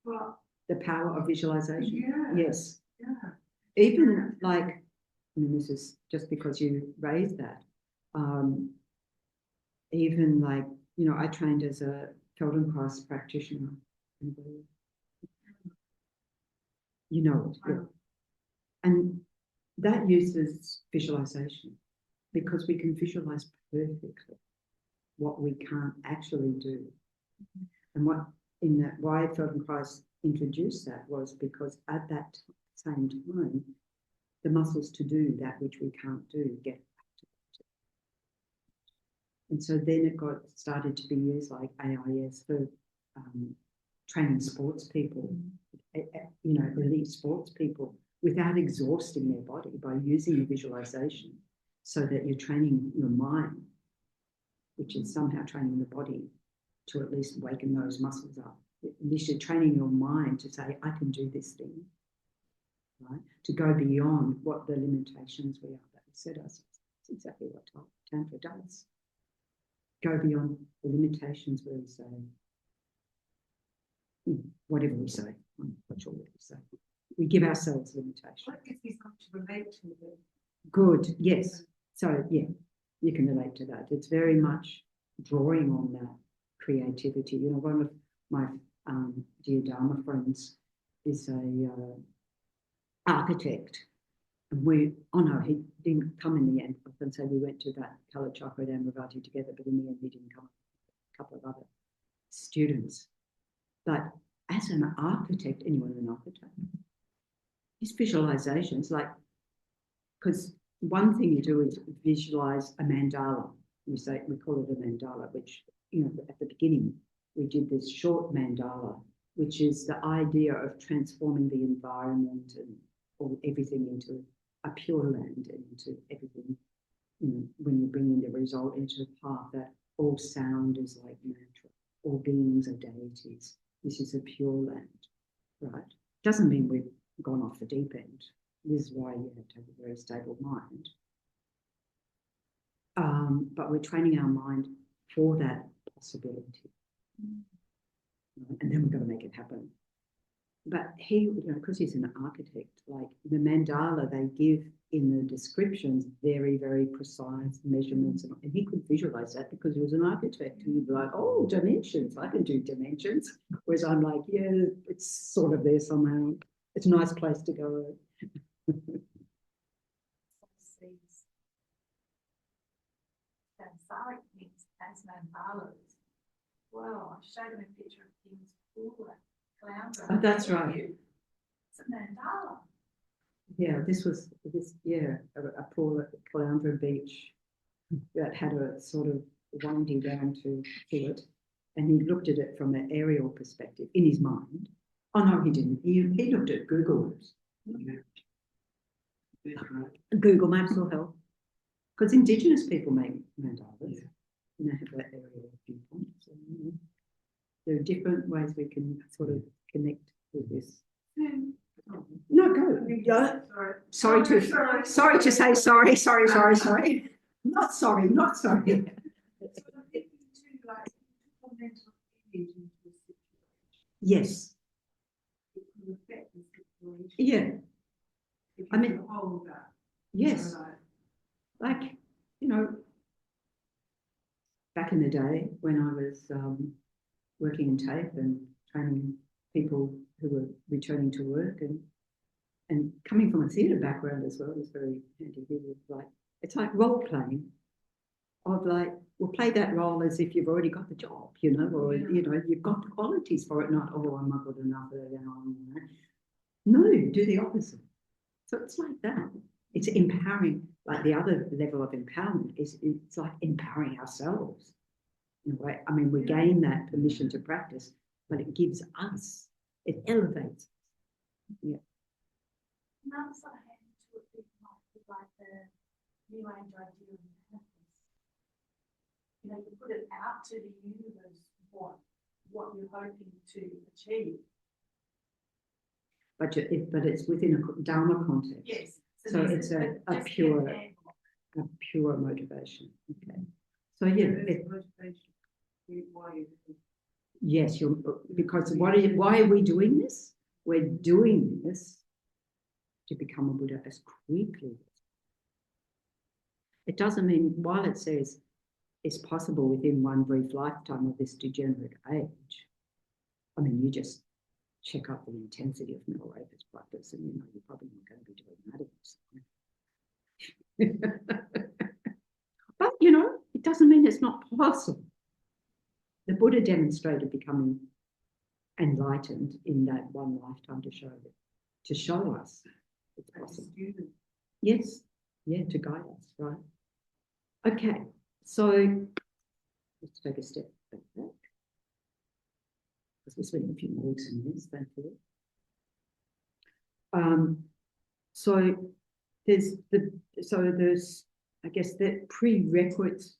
but The power of visualization. Yeah. Yes. Yeah. Even like, I mean, this is just because you raised that. Even like, I trained as a Feldenkrais practitioner. You know it. Yeah. And that uses visualization because we can visualize perfectly what we can't actually do. And why Feldenkrais introduced that was because at that same time, the muscles to do that which we can't do get activated. And so then it started to be used like AIS for training sports people, elite sports people, without exhausting their body, by using the visualization, so that you're training your mind, which is somehow training the body to at least waken those muscles up. At least you're training your mind to say, I can do this thing, right? To go beyond what the limitations we are that we set ourselves. That's exactly what Tantra does. Go beyond the limitations where we say, whatever we say, I'm not sure what we say. We give ourselves limitations. Well, it gives me something to relate to. Good, yes. So, yeah, you can relate to that. It's very much drawing on that creativity. One of my dear Dharma friends is a architect. And oh no, he didn't come in the end. I can say we went to that Kala Chakra at Amravati together, but in the end he didn't come. A couple of other students. But as an architect, anyone an architect, his visualizations, like, because one thing you do is visualize a mandala. We call it a mandala, which, you know, at the beginning we did this short mandala, which is the idea of transforming the environment and everything into a pure land and into everything, you know, when you bring in the result into a path that all sound is like mantra, all beings are deities. This is a pure land, right? Doesn't mean we've gone off the deep end. This is why you have to have a very stable mind. But we're training our mind for that possibility. Right? And then we've got to make it happen. But he, you know, because he's an architect, like the mandala they give in the descriptions, very, very precise measurements. And he could visualize that because he was an architect. And he'd be like, oh, dimensions, I can do dimensions. Whereas I'm like, yeah, it's sort of there somehow. It's a nice place to go. Tantric things as mandalas. Well, I showed him a picture of things cooler. Oh, that's right. It's a mandala. Yeah, a poor Caloundra beach that had a sort of winding down to it. And he looked at it from an aerial perspective in his mind. Oh, no, he didn't. He looked at Google Maps. Google Maps will help. Because Indigenous people make mandalas. And they have that aerial viewpoint. So, you know, there are different ways we can sort of connect with this. No, go. Yeah. Sorry to say sorry. Not sorry. Yes. Yeah. I mean, yes. Like, you know, back in the day when I was working in TAFE and training people who were returning to work and coming from a theatre background as well was very handy. It's like role playing of like, we'll play that role as if you've already got the job, you know, or, you know, you've got the qualities for it, not, oh, I'm not good enough. No, do the opposite. So it's like that. It's empowering. Like the other level of empowerment is it's like empowering ourselves. In a way, I mean, we gain that permission to practice, but it gives us, it elevates. Yeah. Another side of hand to it like the New Age idea of manifest. You know, you put it out to the universe what you're hoping to achieve. But it's within a Dharma context. Yes. So it's a pure motivation. Okay. So yeah. Yes, because why are we doing this? We're doing this to become a Buddha as quickly. It doesn't mean, while it says it's possible within one brief lifetime of this degenerate age, I mean, you just check up the intensity of middle rapist practice and you know you're probably not going to be doing that. But, you know, it doesn't mean it's not possible. The Buddha demonstrated becoming enlightened in that one lifetime to show us it's possible. Yes, yeah, to guide us, right? Okay, so let's take a step back because we're spending a few more weeks on this, thankfully. So there's I guess the prerequisites.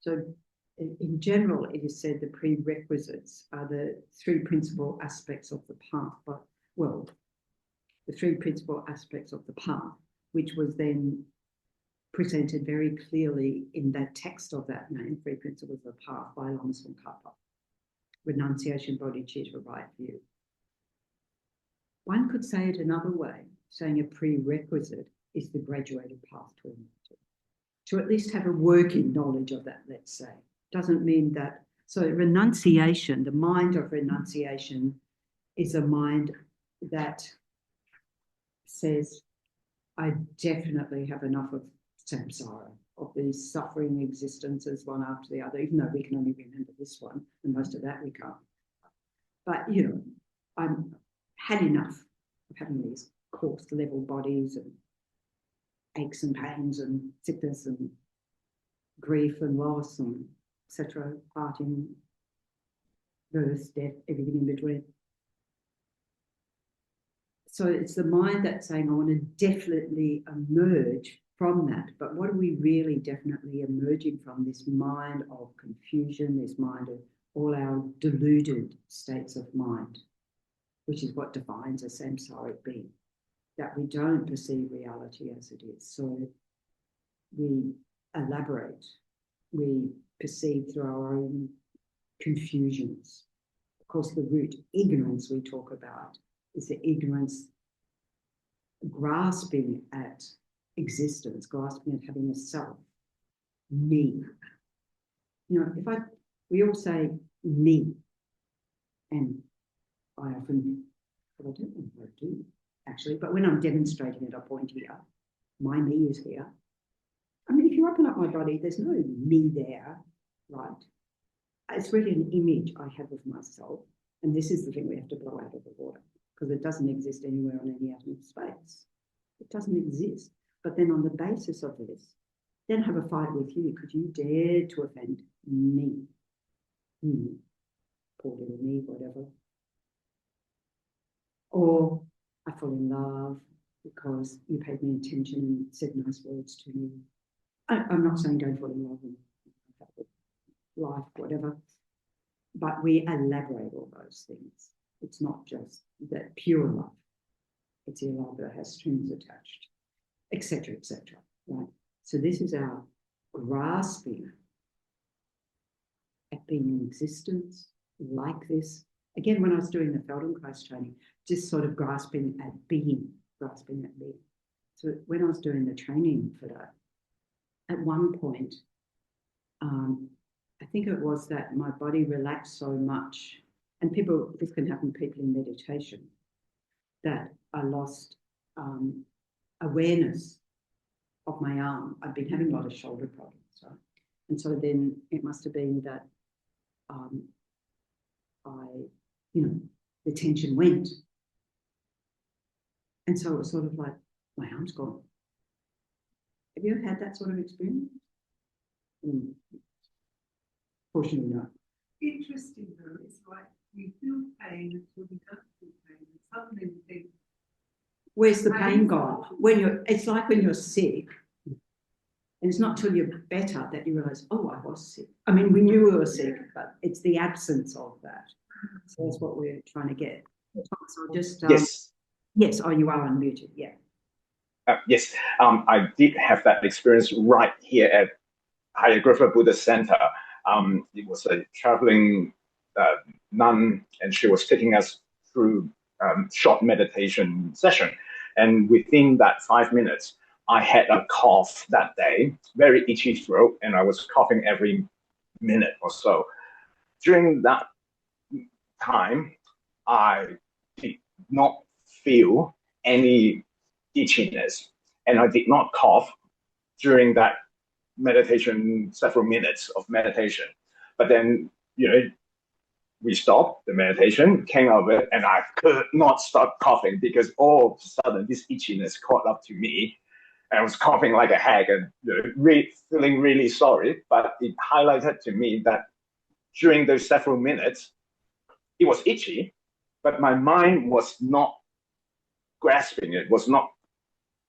So in general, it is said the prerequisites are the three principal aspects of the path, the three principal aspects of the path, which was then presented very clearly in that text of that name, Three Principles of the Path by Lama Tsongkhapa. Renunciation, bodhicitta, right view. One could say it another way, saying a prerequisite is the graduated path to enlightenment. To at least have a working knowledge of that, let's say. Doesn't mean that. So renunciation, the mind of renunciation is a mind that says, I definitely have enough of samsara, of these suffering existences one after the other, even though we can only remember this one, and most of that we can't. But, you know, I've had enough of having these coarse level bodies and aches and pains and sickness and grief and loss and etc., parting, birth, death, everything in between. So it's the mind that's saying, I want to definitely emerge from that. But what are we really definitely emerging from? This mind of confusion, this mind of all our deluded states of mind, which is what defines a samsaric being, that we don't perceive reality as it is. So we elaborate, we perceive through our own confusions. Of course, the root ignorance we talk about is the ignorance grasping at existence, grasping at having a self, me. You know, we all say me, and I often, well, I don't know if I do actually, but when I'm demonstrating it, I point here. My me is here. I mean, if you open up my body, there's no me there, right? It's really an image I have of myself. And this is the thing we have to blow out of the water, because it doesn't exist anywhere on any atom of space. It doesn't exist. But then on the basis of this, then have a fight with you because you dared to offend me. Poor little me, whatever. Or I fall in love because you paid me attention and said nice words to me. I'm not saying don't fall in love and life, whatever. But we elaborate all those things. It's not just that pure love. It's a love that has strings attached, etc., etc. Right? So this is our grasping at being in existence like this. Again, when I was doing the Feldenkrais training, just sort of grasping at being. So when I was doing the training for that, at one point, I think it was that my body relaxed so much, and this can happen to people in meditation, that I lost awareness of my arm. I'd been having a lot of shoulder problems, right? And so then it must have been that the tension went. And so it was sort of like, my arm's gone. Have you ever had that sort of experience? Fortunately not. Interesting though, it's like we feel pain until we don't feel pain, and suddenly we think, where's the pain gone? It's like when you're sick, and it's not till you're better that you realise, oh, I was sick. I mean, we knew we were sick, but it's the absence of that. So that's what we're trying to get. So just yes. Oh, you are unmuted. Yeah. Yes, I did have that experience right here at Hayagrifa Buddhist Center. It was a traveling nun, and she was taking us through short meditation session. And within that 5 minutes, I had a cough that day, very itchy throat, and I was coughing every minute or so. During that time, I did not feel any itchiness, and I did not cough during that meditation, several minutes of meditation. But then, we stopped the meditation, came out of it, and I could not stop coughing because all of a sudden this itchiness caught up to me. And I was coughing like a hag and feeling really sorry. But it highlighted to me that during those several minutes, it was itchy, but my mind was not grasping it, was not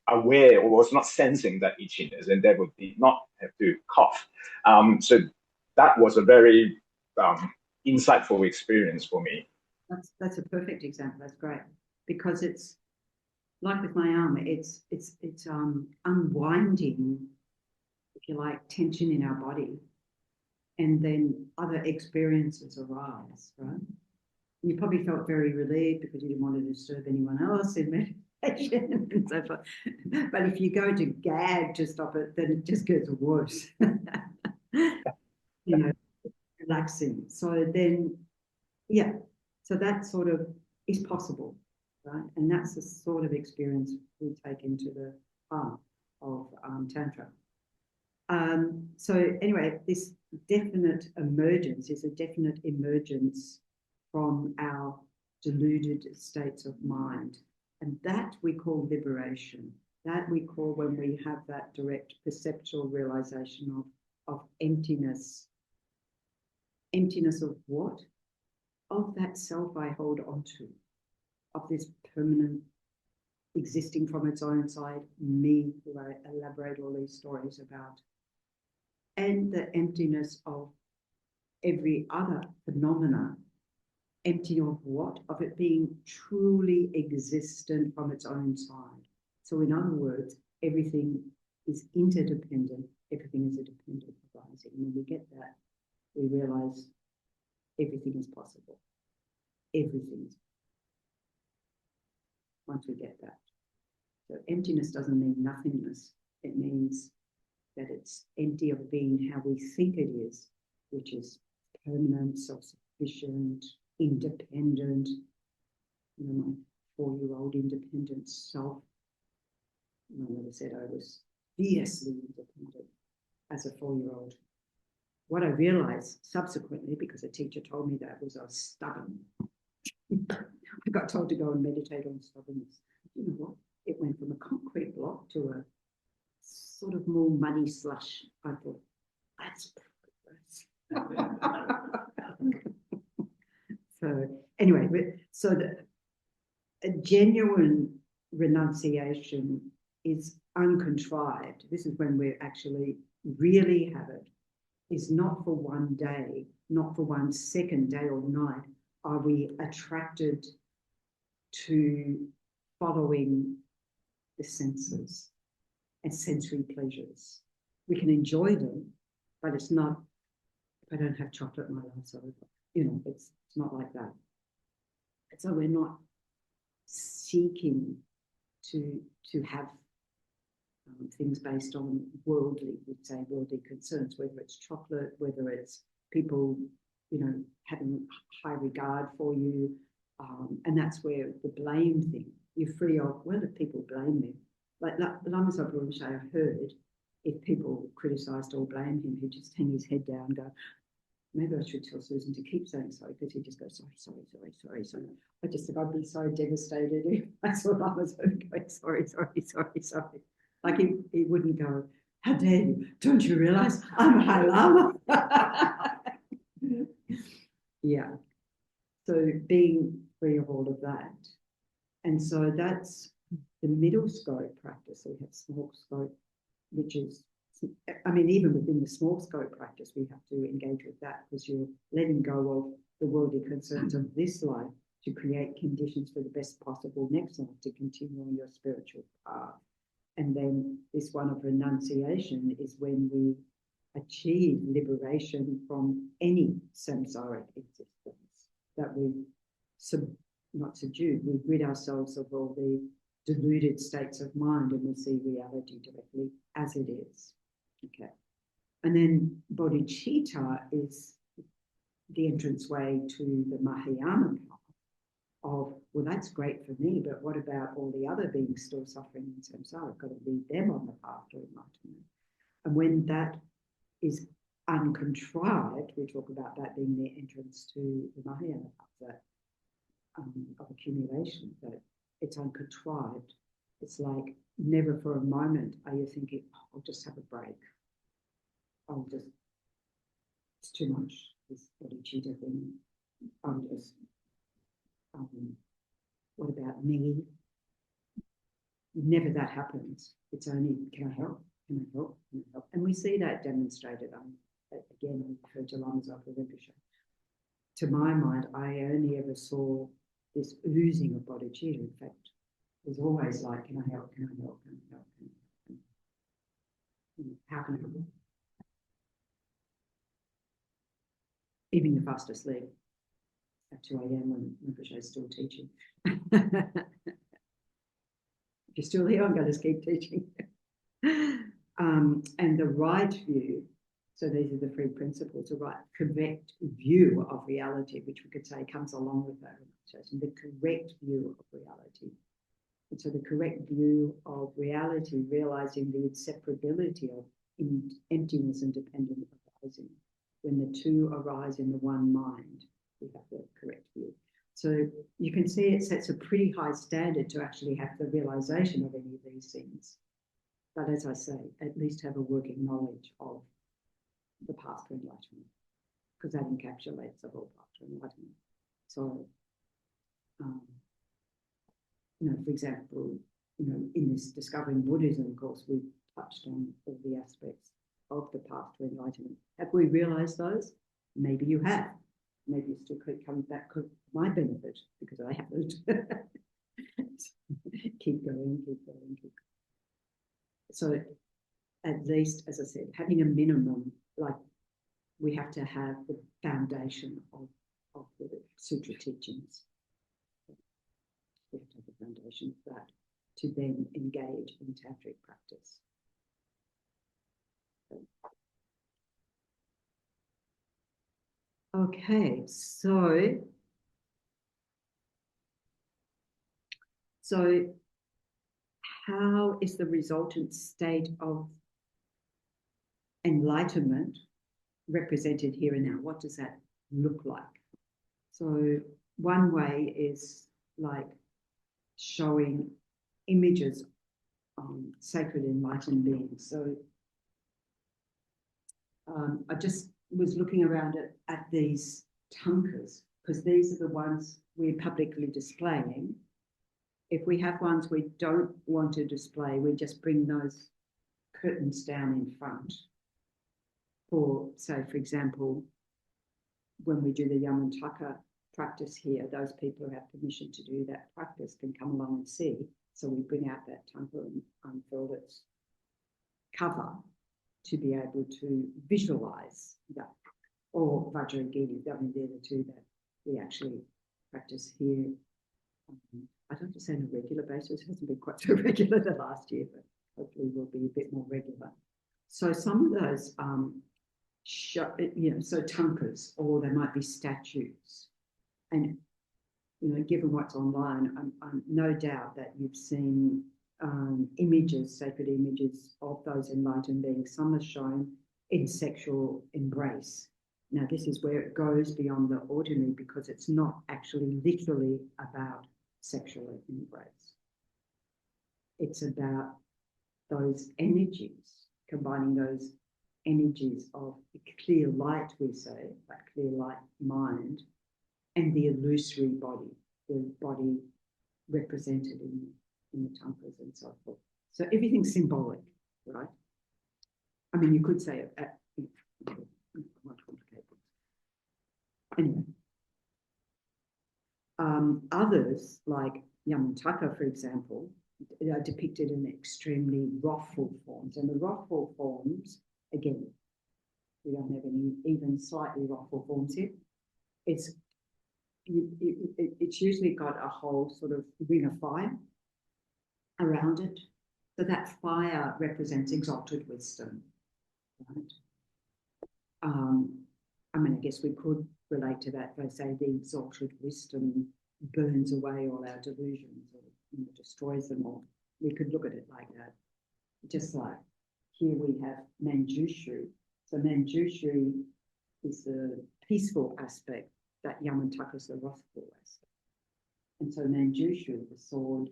aware or was not sensing that itchiness, and they would not have to cough. So that was a very insightful experience for me. That's a perfect example. That's great, because it's like with my arm. It's unwinding, if you like, tension in our body, and then other experiences arise. Right? And you probably felt very relieved because you didn't want to disturb anyone else in meditation and so forth. But if you go to gag to stop it, then it just gets worse. Relaxing. So then, so that sort of is possible. right? And that's the sort of experience we take into the path of Tantra. So anyway, this definite emergence is a definite emergence from our deluded states of mind. And that we call liberation. That we call when we have that direct perceptual realization of emptiness. Emptiness of what? Of that self I hold onto, of this permanent existing from its own side, me, who I elaborate all these stories about, and the emptiness of every other phenomena. Empty of what? Of it being truly existent from its own side. So in other words, everything is interdependent, everything is a dependent arising. When we get that, we realize everything is possible. Everything is. Once we get that. So emptiness doesn't mean nothingness. It means that it's empty of being how we think it is, which is permanent, self-sufficient, independent. You know, my 4-year-old independent self. My mother said I was fiercely independent as a 4-year-old. What I realized subsequently, because a teacher told me that, was I was stubborn. I got told to go and meditate on stubbornness. You know what? It went from a concrete block to a sort of more muddy slush. I thought, that's progress. So anyway, so a genuine renunciation is uncontrived. This is when we actually really have it. Is not for one day, not for 1 second, day or night, are we attracted to following the senses and sensory pleasures. We can enjoy them, but it's not, if I don't have chocolate, my life's over. You know, it's not like that. And so we're not seeking to have things based on worldly, we'd say worldly concerns, whether it's chocolate, whether it's people, you know, having high regard for you. And that's where the blame thing, you're free of, well, if people blame me, like Lama Zopa Rinpoche, I heard, if people criticised or blamed him, he'd just hang his head down and go, maybe I should tell Susan to keep saying sorry, because he'd just go, sorry. I just think I'd be so devastated if I saw Lama Zopa going, sorry. Like he wouldn't go, how dare you? Don't you realise I'm a High Lama? Yeah. So being free of all of that. And so that's the middle scope practice. We have small scope, which is, I mean, even within the small scope practice, we have to engage with that, because you're letting go of the worldly concerns of this life to create conditions for the best possible next life to continue on your spiritual path. And then this one of renunciation is when we achieve liberation from any samsaric existence, that we not subdued, we rid ourselves of all the deluded states of mind and we see reality directly as it is. Okay. And then bodhicitta is the entranceway to the Mahayana path of, well, that's great for me, but what about all the other beings still suffering in samsara? I've got to lead them on the path to enlightenment. And when that is uncontrived, we talk about that being the entrance to the Mahayana path, that of accumulation, that it's uncontrived. It's like never for a moment are you thinking, oh, I'll just have a break. It's too much, this bodhicitta thing. What about me? Never that happens. It's only, can I help? Can I help? Can I help? And we see that demonstrated. Again, I refer to Lama Zopa Rinpoche. To my mind, I only ever saw this oozing of bodhicitta. In fact, it was always like, can I help? Can I help? Can I help? Can I help? How can I help? Even you're fast asleep at 2 a.m. when Rinpoche is still teaching. If you're still here, I'm going to keep teaching. And the right view, so these are the 3 principles, the right correct view of reality, which we could say comes along with that manifestation, the correct view of reality. And so the correct view of reality, realizing the inseparability of emptiness and dependent arising. When the two arise in the one mind, we have the correct view. So you can see it sets a pretty high standard to actually have the realization of any of these things. But as I say, at least have a working knowledge of the path to enlightenment, because that encapsulates the whole path to enlightenment. So, for example, in this Discovering Buddhism course, we touched on all the aspects of the path to enlightenment. Have we realized those? Maybe you have. Maybe you still keep coming back for my benefit, because I haven't. Keep going, keep going, keep going. So at least, as I said, having a minimum, like we have to have the foundation of the sutra teachings. We have to have the foundation of that to then engage in tantric practice. Okay, so how is the resultant state of enlightenment represented here and now? What does that look like? So one way is like showing images of sacred enlightened beings. So I just was looking around at these tankas, because these are the ones we're publicly displaying. If we have ones we don't want to display, we just bring those curtains down in front. For, say, for example, when we do the Yamantaka practice here, those people who have permission to do that practice can come along and see. So we bring out that tanka and unfurl its cover to be able to visualize that. Or Vajrayogini, I mean, they're the two that we actually practice here. I don't say on a regular basis, it hasn't been quite so regular the last year, but hopefully will be a bit more regular. So some of those, so tankas, or they might be statues. And, given what's online, I'm no doubt that you've seen images, sacred images of those enlightened beings. Some are shown in sexual embrace. Now, this is where it goes beyond the ordinary, because it's not actually literally about sexual embrace. It's about those energies, combining those energies of clear light, we say, that clear light mind, and the illusory body, the body represented in the tankas and so forth. So everything's symbolic, right? I mean, you could say it much complicated. Anyway. Others, like Yamantaka, for example, are depicted in extremely wrathful forms. And the wrathful forms, again, we don't have any even slightly wrathful forms here. It's usually got a whole sort of ring of fire around it. So that fire represents exalted wisdom, right? I mean, I guess we could relate to that by saying the exalted wisdom burns away all our delusions, or destroys them all. We could look at it like that. Just like here we have Manjushu. So Manjushu is the peaceful aspect, that Yamantaka is the wrathful aspect. And so Manjushu, the sword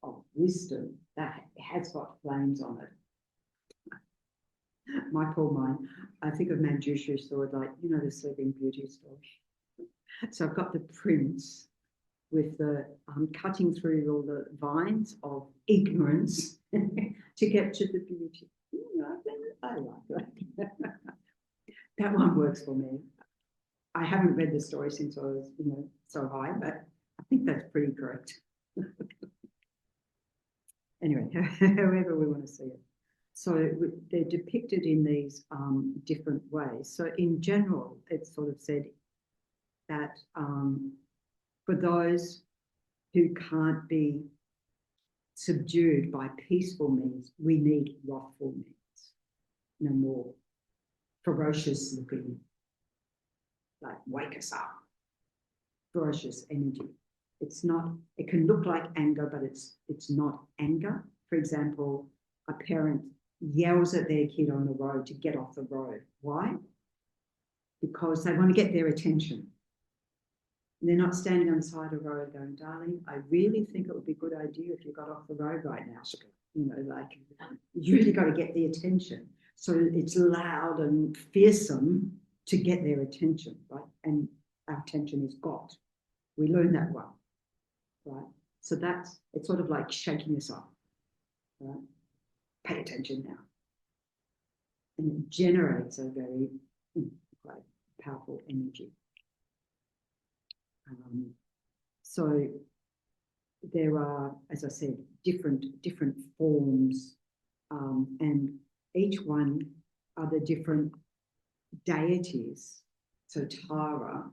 of wisdom, that has got flames on it. My poor mind, I think of Manjushu's sword like, the Sleeping Beauty story. So I've got the prince with the cutting through all the vines of ignorance to get to the beauty. I like that. That one works for me. I haven't read the story since I was, so high, but I think that's pretty correct. Anyway, however we want to see it. So they're depicted in these different ways. So in general, it's sort of said that for those who can't be subdued by peaceful means, we need wrathful means, more ferocious looking, like wake us up, ferocious energy. It's not, it can look like anger, but it's not anger. For example, a parent yells at their kid on the road to get off the road. Why? Because they want to get their attention. They're not standing on the side of the road going, darling, I really think it would be a good idea if you got off the road right now. You know, like, you really got to get the attention. So it's loud and fearsome to get their attention, right? And our attention is got. We learn that well, right? So it's sort of like shaking us up, right? Pay attention now. And it generates a very quite powerful energy. So there are, as I said, different forms, and each one are the different deities. So Tara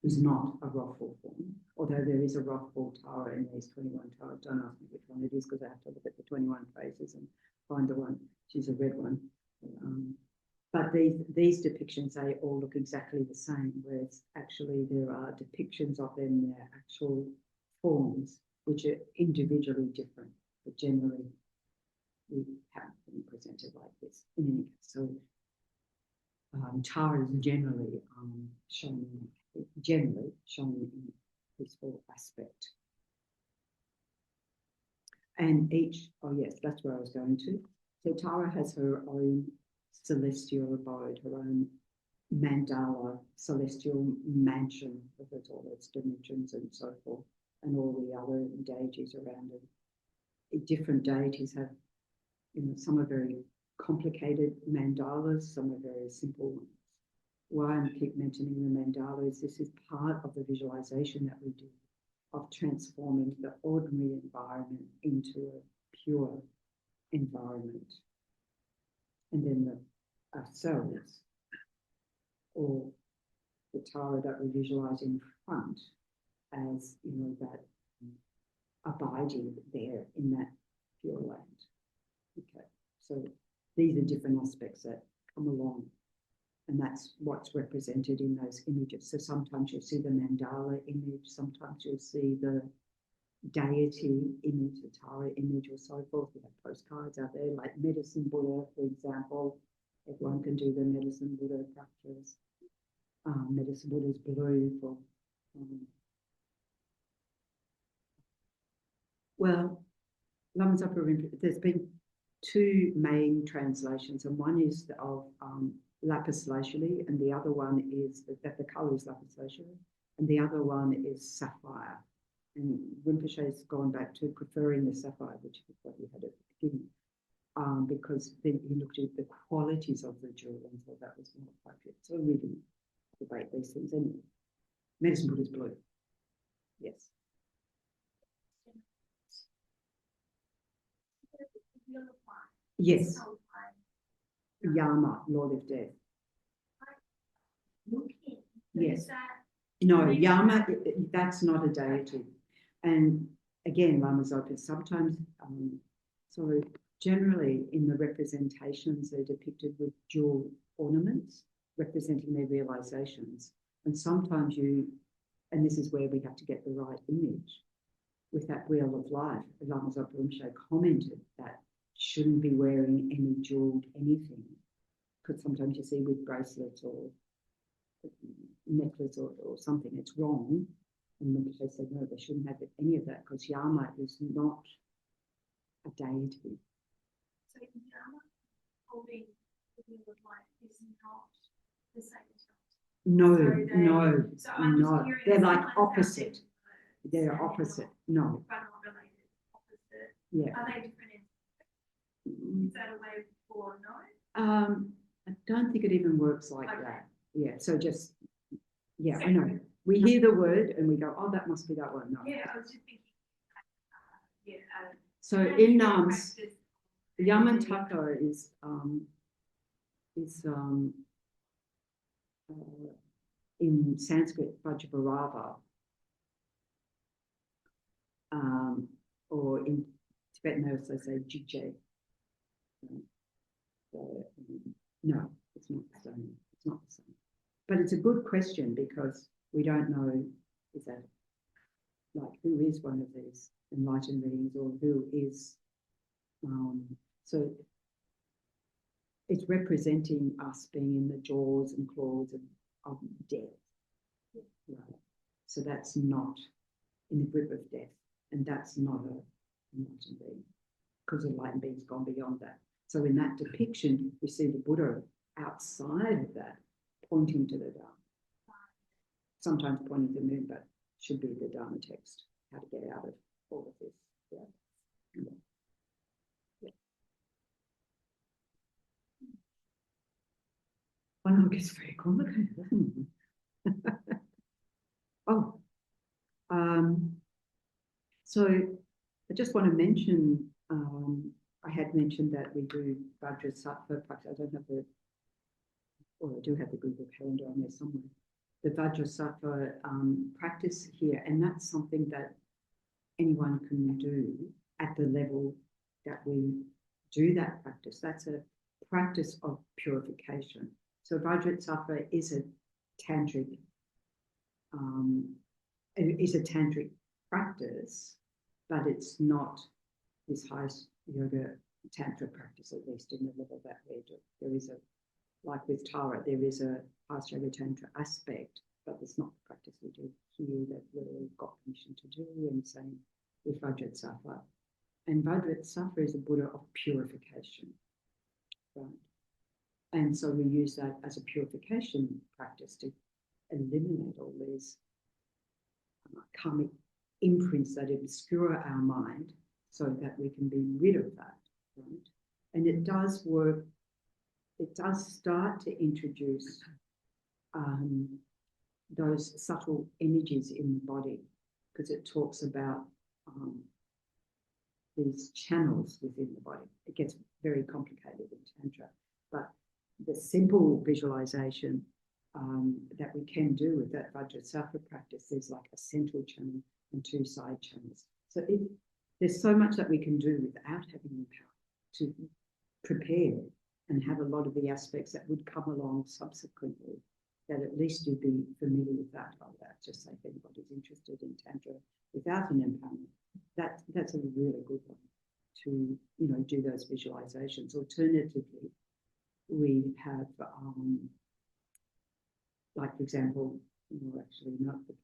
is not a Rothfull form, although there is a Rothfull Tara in these 21 Taras. Don't ask me which one it is, because I have to look at the 21 faces and find the one. She's a red one. But these depictions, they all look exactly the same, whereas actually there are depictions of them in their actual forms, which are individually different, but generally we have been presented like this. In any case, so Tara is generally shown in this whole aspect. And each, oh yes, that's where I was going to. So Tara has her own celestial abode, her own mandala, celestial mansion with all its dimensions and so forth, and all the other deities around it. Different deities have, some are very complicated mandalas, some are very simple ones. Why I keep mentioning the mandala is this is part of the visualization that we do of transforming the ordinary environment into a pure environment. And then ourselves, or the Tara that we visualize in front as, that abiding there in that pure land. Okay, so these are different aspects that come along, and that's what's represented in those images. So sometimes you'll see the mandala image, sometimes you'll see the deity image, the Tara image, or so forth. We have postcards out there, like Medicine Buddha, for example. Everyone can do the Medicine Buddha practice. Medicine Buddha is blue for. Well, Lama Zopa Rinpoche, there's been two main translations, and one is of lapis lazuli, and the other one is that the colour is lapis lazuli, and the other one is sapphire. And Rinpoche has gone back to preferring the sapphire, which is what he had at the beginning, because then he looked at the qualities of the jewel and thought that was more appropriate. So we can debate these things. Anyway, Medicine Buddha is blue. Yes. Yes. Yama, Lord of Death. Yes. No, Yama, that's not a deity. And again, Lama Zopa, sometimes, so generally in the representations, they're depicted with jewel ornaments representing their realizations. And sometimes and this is where we have to get the right image with that wheel of life. Lama Zopa Rinpoche commented that shouldn't be wearing any jeweled anything, because sometimes you see with bracelets or necklace or something, it's wrong. And Rinpoche said, no, they shouldn't have any of that, because Yama is not a deity. So Yama holding the wheel of life is not the same as No, so they're like opposite. They're opposite. No. But not related. Opposite. Yeah. Are they different? Is that a way for no? I don't think it even works like that. Yeah. So just I know. We hear the word and we go, oh, that must be that one. No. Yeah, I was just thinking. So in Yamantaka is in Sanskrit Vajrabharava, or in Tibetan they also say Jije. No, it's not the same. It's not the same. But it's a good question because we don't know Is that like who is one of these enlightened beings, or who is so it's representing us being in the jaws and claws of death. Right. So that's not in the grip of death, and that's not a enlightened being, because the enlightened being's gone beyond that. So in that depiction, we see the Buddha outside of that, pointing to the Dharma. Sometimes pointing to the moon, but should be the Dharma text, how to get out of all of this. Yeah. Yeah. Well, no, it gets very complicated, doesn't it? Oh, so I just want to mention, I had mentioned that we do Vajrasattva practice. I don't have the, or I do have the Google Calendar on there somewhere. The Vajrasattva practice here, and that's something that anyone can do at the level that we do that practice. That's a practice of purification. So Vajrasattva is a tantric, practice, but it's not this highest yoga tantra practice, at least in the level that we do. There is a, like with Tara, there is a highest yoga tantra aspect, but it's not the practice we do here that we've got permission to do, and same with Vajrasattva. And Vajrasattva is a Buddha of purification, right? And so we use that as a purification practice to eliminate all these karmic imprints that obscure our mind, so that we can be rid of that, right? And it does work, it does start to introduce those subtle energies in the body, because it talks about these channels within the body. It gets very complicated in Tantra, but the simple visualization that we can do with that Vajrasattva practice, there's like a central channel and two side channels. So there's so much that we can do without having the power to prepare and have a lot of the aspects that would come along subsequently, that at least you'd be familiar with that. Like that. Just say if anybody's interested in Tantra without an empowerment, that's a really good one to, you know, do those visualizations. Alternatively, we have like, for example, actually not the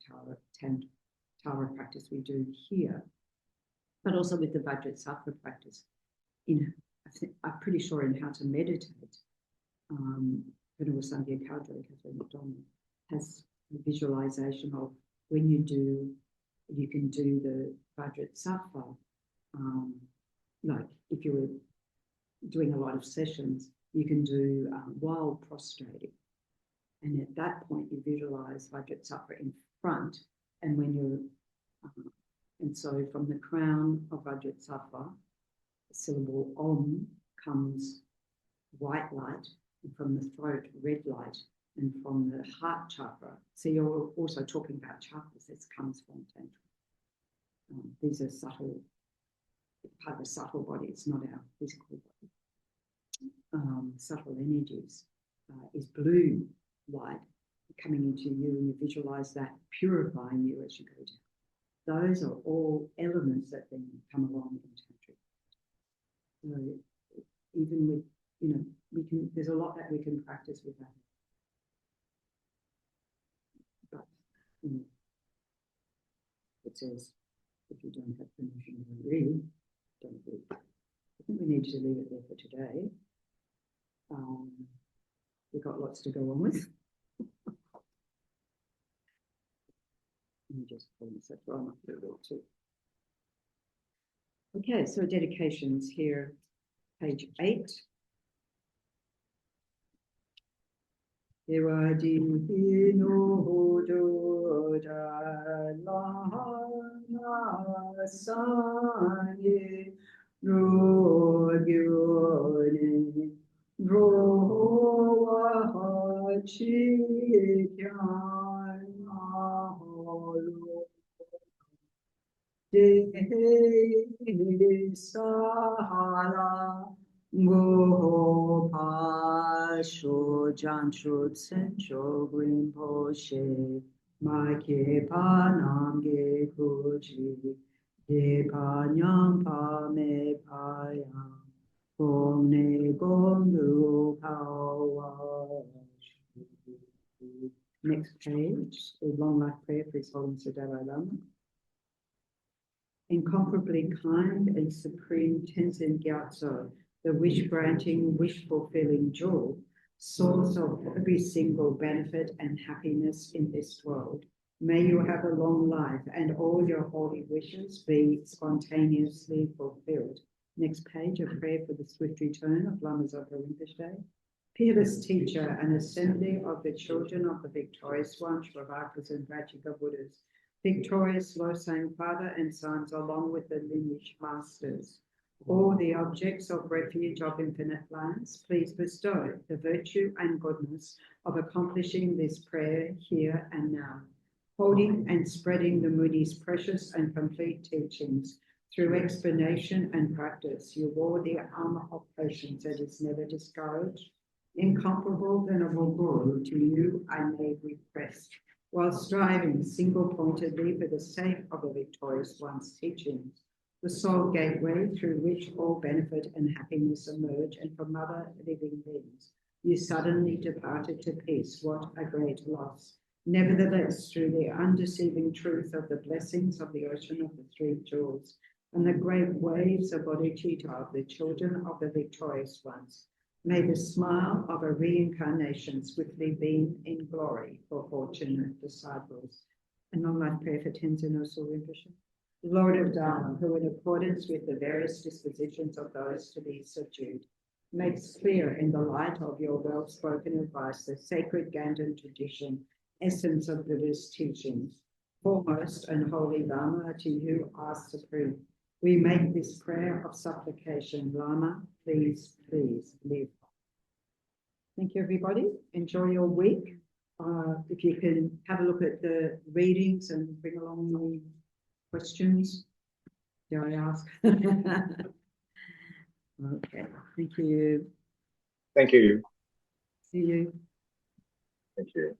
Tara practice we do here, but also with the Vajrasattva practice. I'm pretty sure in how to meditate, Venerable Sangye Kadre, Catherine McDonald, has a visualization of when you can do the Vajrasattva, like if you were doing a lot of sessions, you can do while prostrating. And at that point, you visualize Vajrasattva in front. And when you're, and so from the crown of Vajrasattva, the syllable Om comes white light, and from the throat, red light, and from the heart chakra. So you're also talking about chakras. This comes from Tantra. These are subtle, part of a subtle body. It's not our physical body. Subtle energies is blue light coming into you, and you visualize that purifying you as you go down. Those are all elements that then come along in Tantra. So even with, you know, there's a lot that we can practice with that. But, you know, it says, if you don't have permission to read, don't read. I think we need to leave it there for today. We've got lots to go on with. Let me just pull this up. I'm up there too. Okay, so dedications here, page 8. Go pa sho jan shu tsen cho green po she Ma ke pa nam ge kuchi, ye pa nyam pa me pa yam, gom ne gom du pa wa. Next page, a long life prayer for His Holiness the Dalai Lama. Incomparably kind and supreme Tenzin Gyatso, the wish-granting, wish-fulfilling jewel, source of every single benefit and happiness in this world. May you have a long life and all your holy wishes be spontaneously fulfilled. Next page, a prayer for the swift return of Lama Zopa Rinpoche. Peerless teacher and assembly of the children of the victorious one, Shravakas and Vajika Buddhas, victorious Losang father and sons, along with the lineage masters, all the objects of refuge of infinite lands, please bestow the virtue and goodness of accomplishing this prayer here and now, holding and spreading the Moody's precious and complete teachings through explanation and practice. You wore the armor of patience that is never discouraged. Incomparable Venerable Guru, to you I may request, while striving single-pointedly for the sake of the victorious one's teachings, the sole gateway through which all benefit and happiness emerge, and from other living beings, you suddenly departed to peace. What a great loss! Nevertheless, through the undeceiving truth of the blessings of the ocean of the three jewels and the great waves of bodhicitta of the children of the victorious ones, may the smile of a reincarnation swiftly beam in glory for fortunate disciples. And long life prayer for Tenzin Osul Rinpoche. Lord of Dharma, who in accordance with the various dispositions of those to be subdued, makes clear in the light of your well-spoken advice the sacred Ganden tradition, essence of Buddhist teachings. Foremost and holy Lama, to you are supreme. We make this prayer of supplication. Lama, please, please live. Thank you, everybody. Enjoy your week. If you can have a look at the readings and bring along the questions, dare I ask? Okay, thank you. Thank you. See you. Thank you.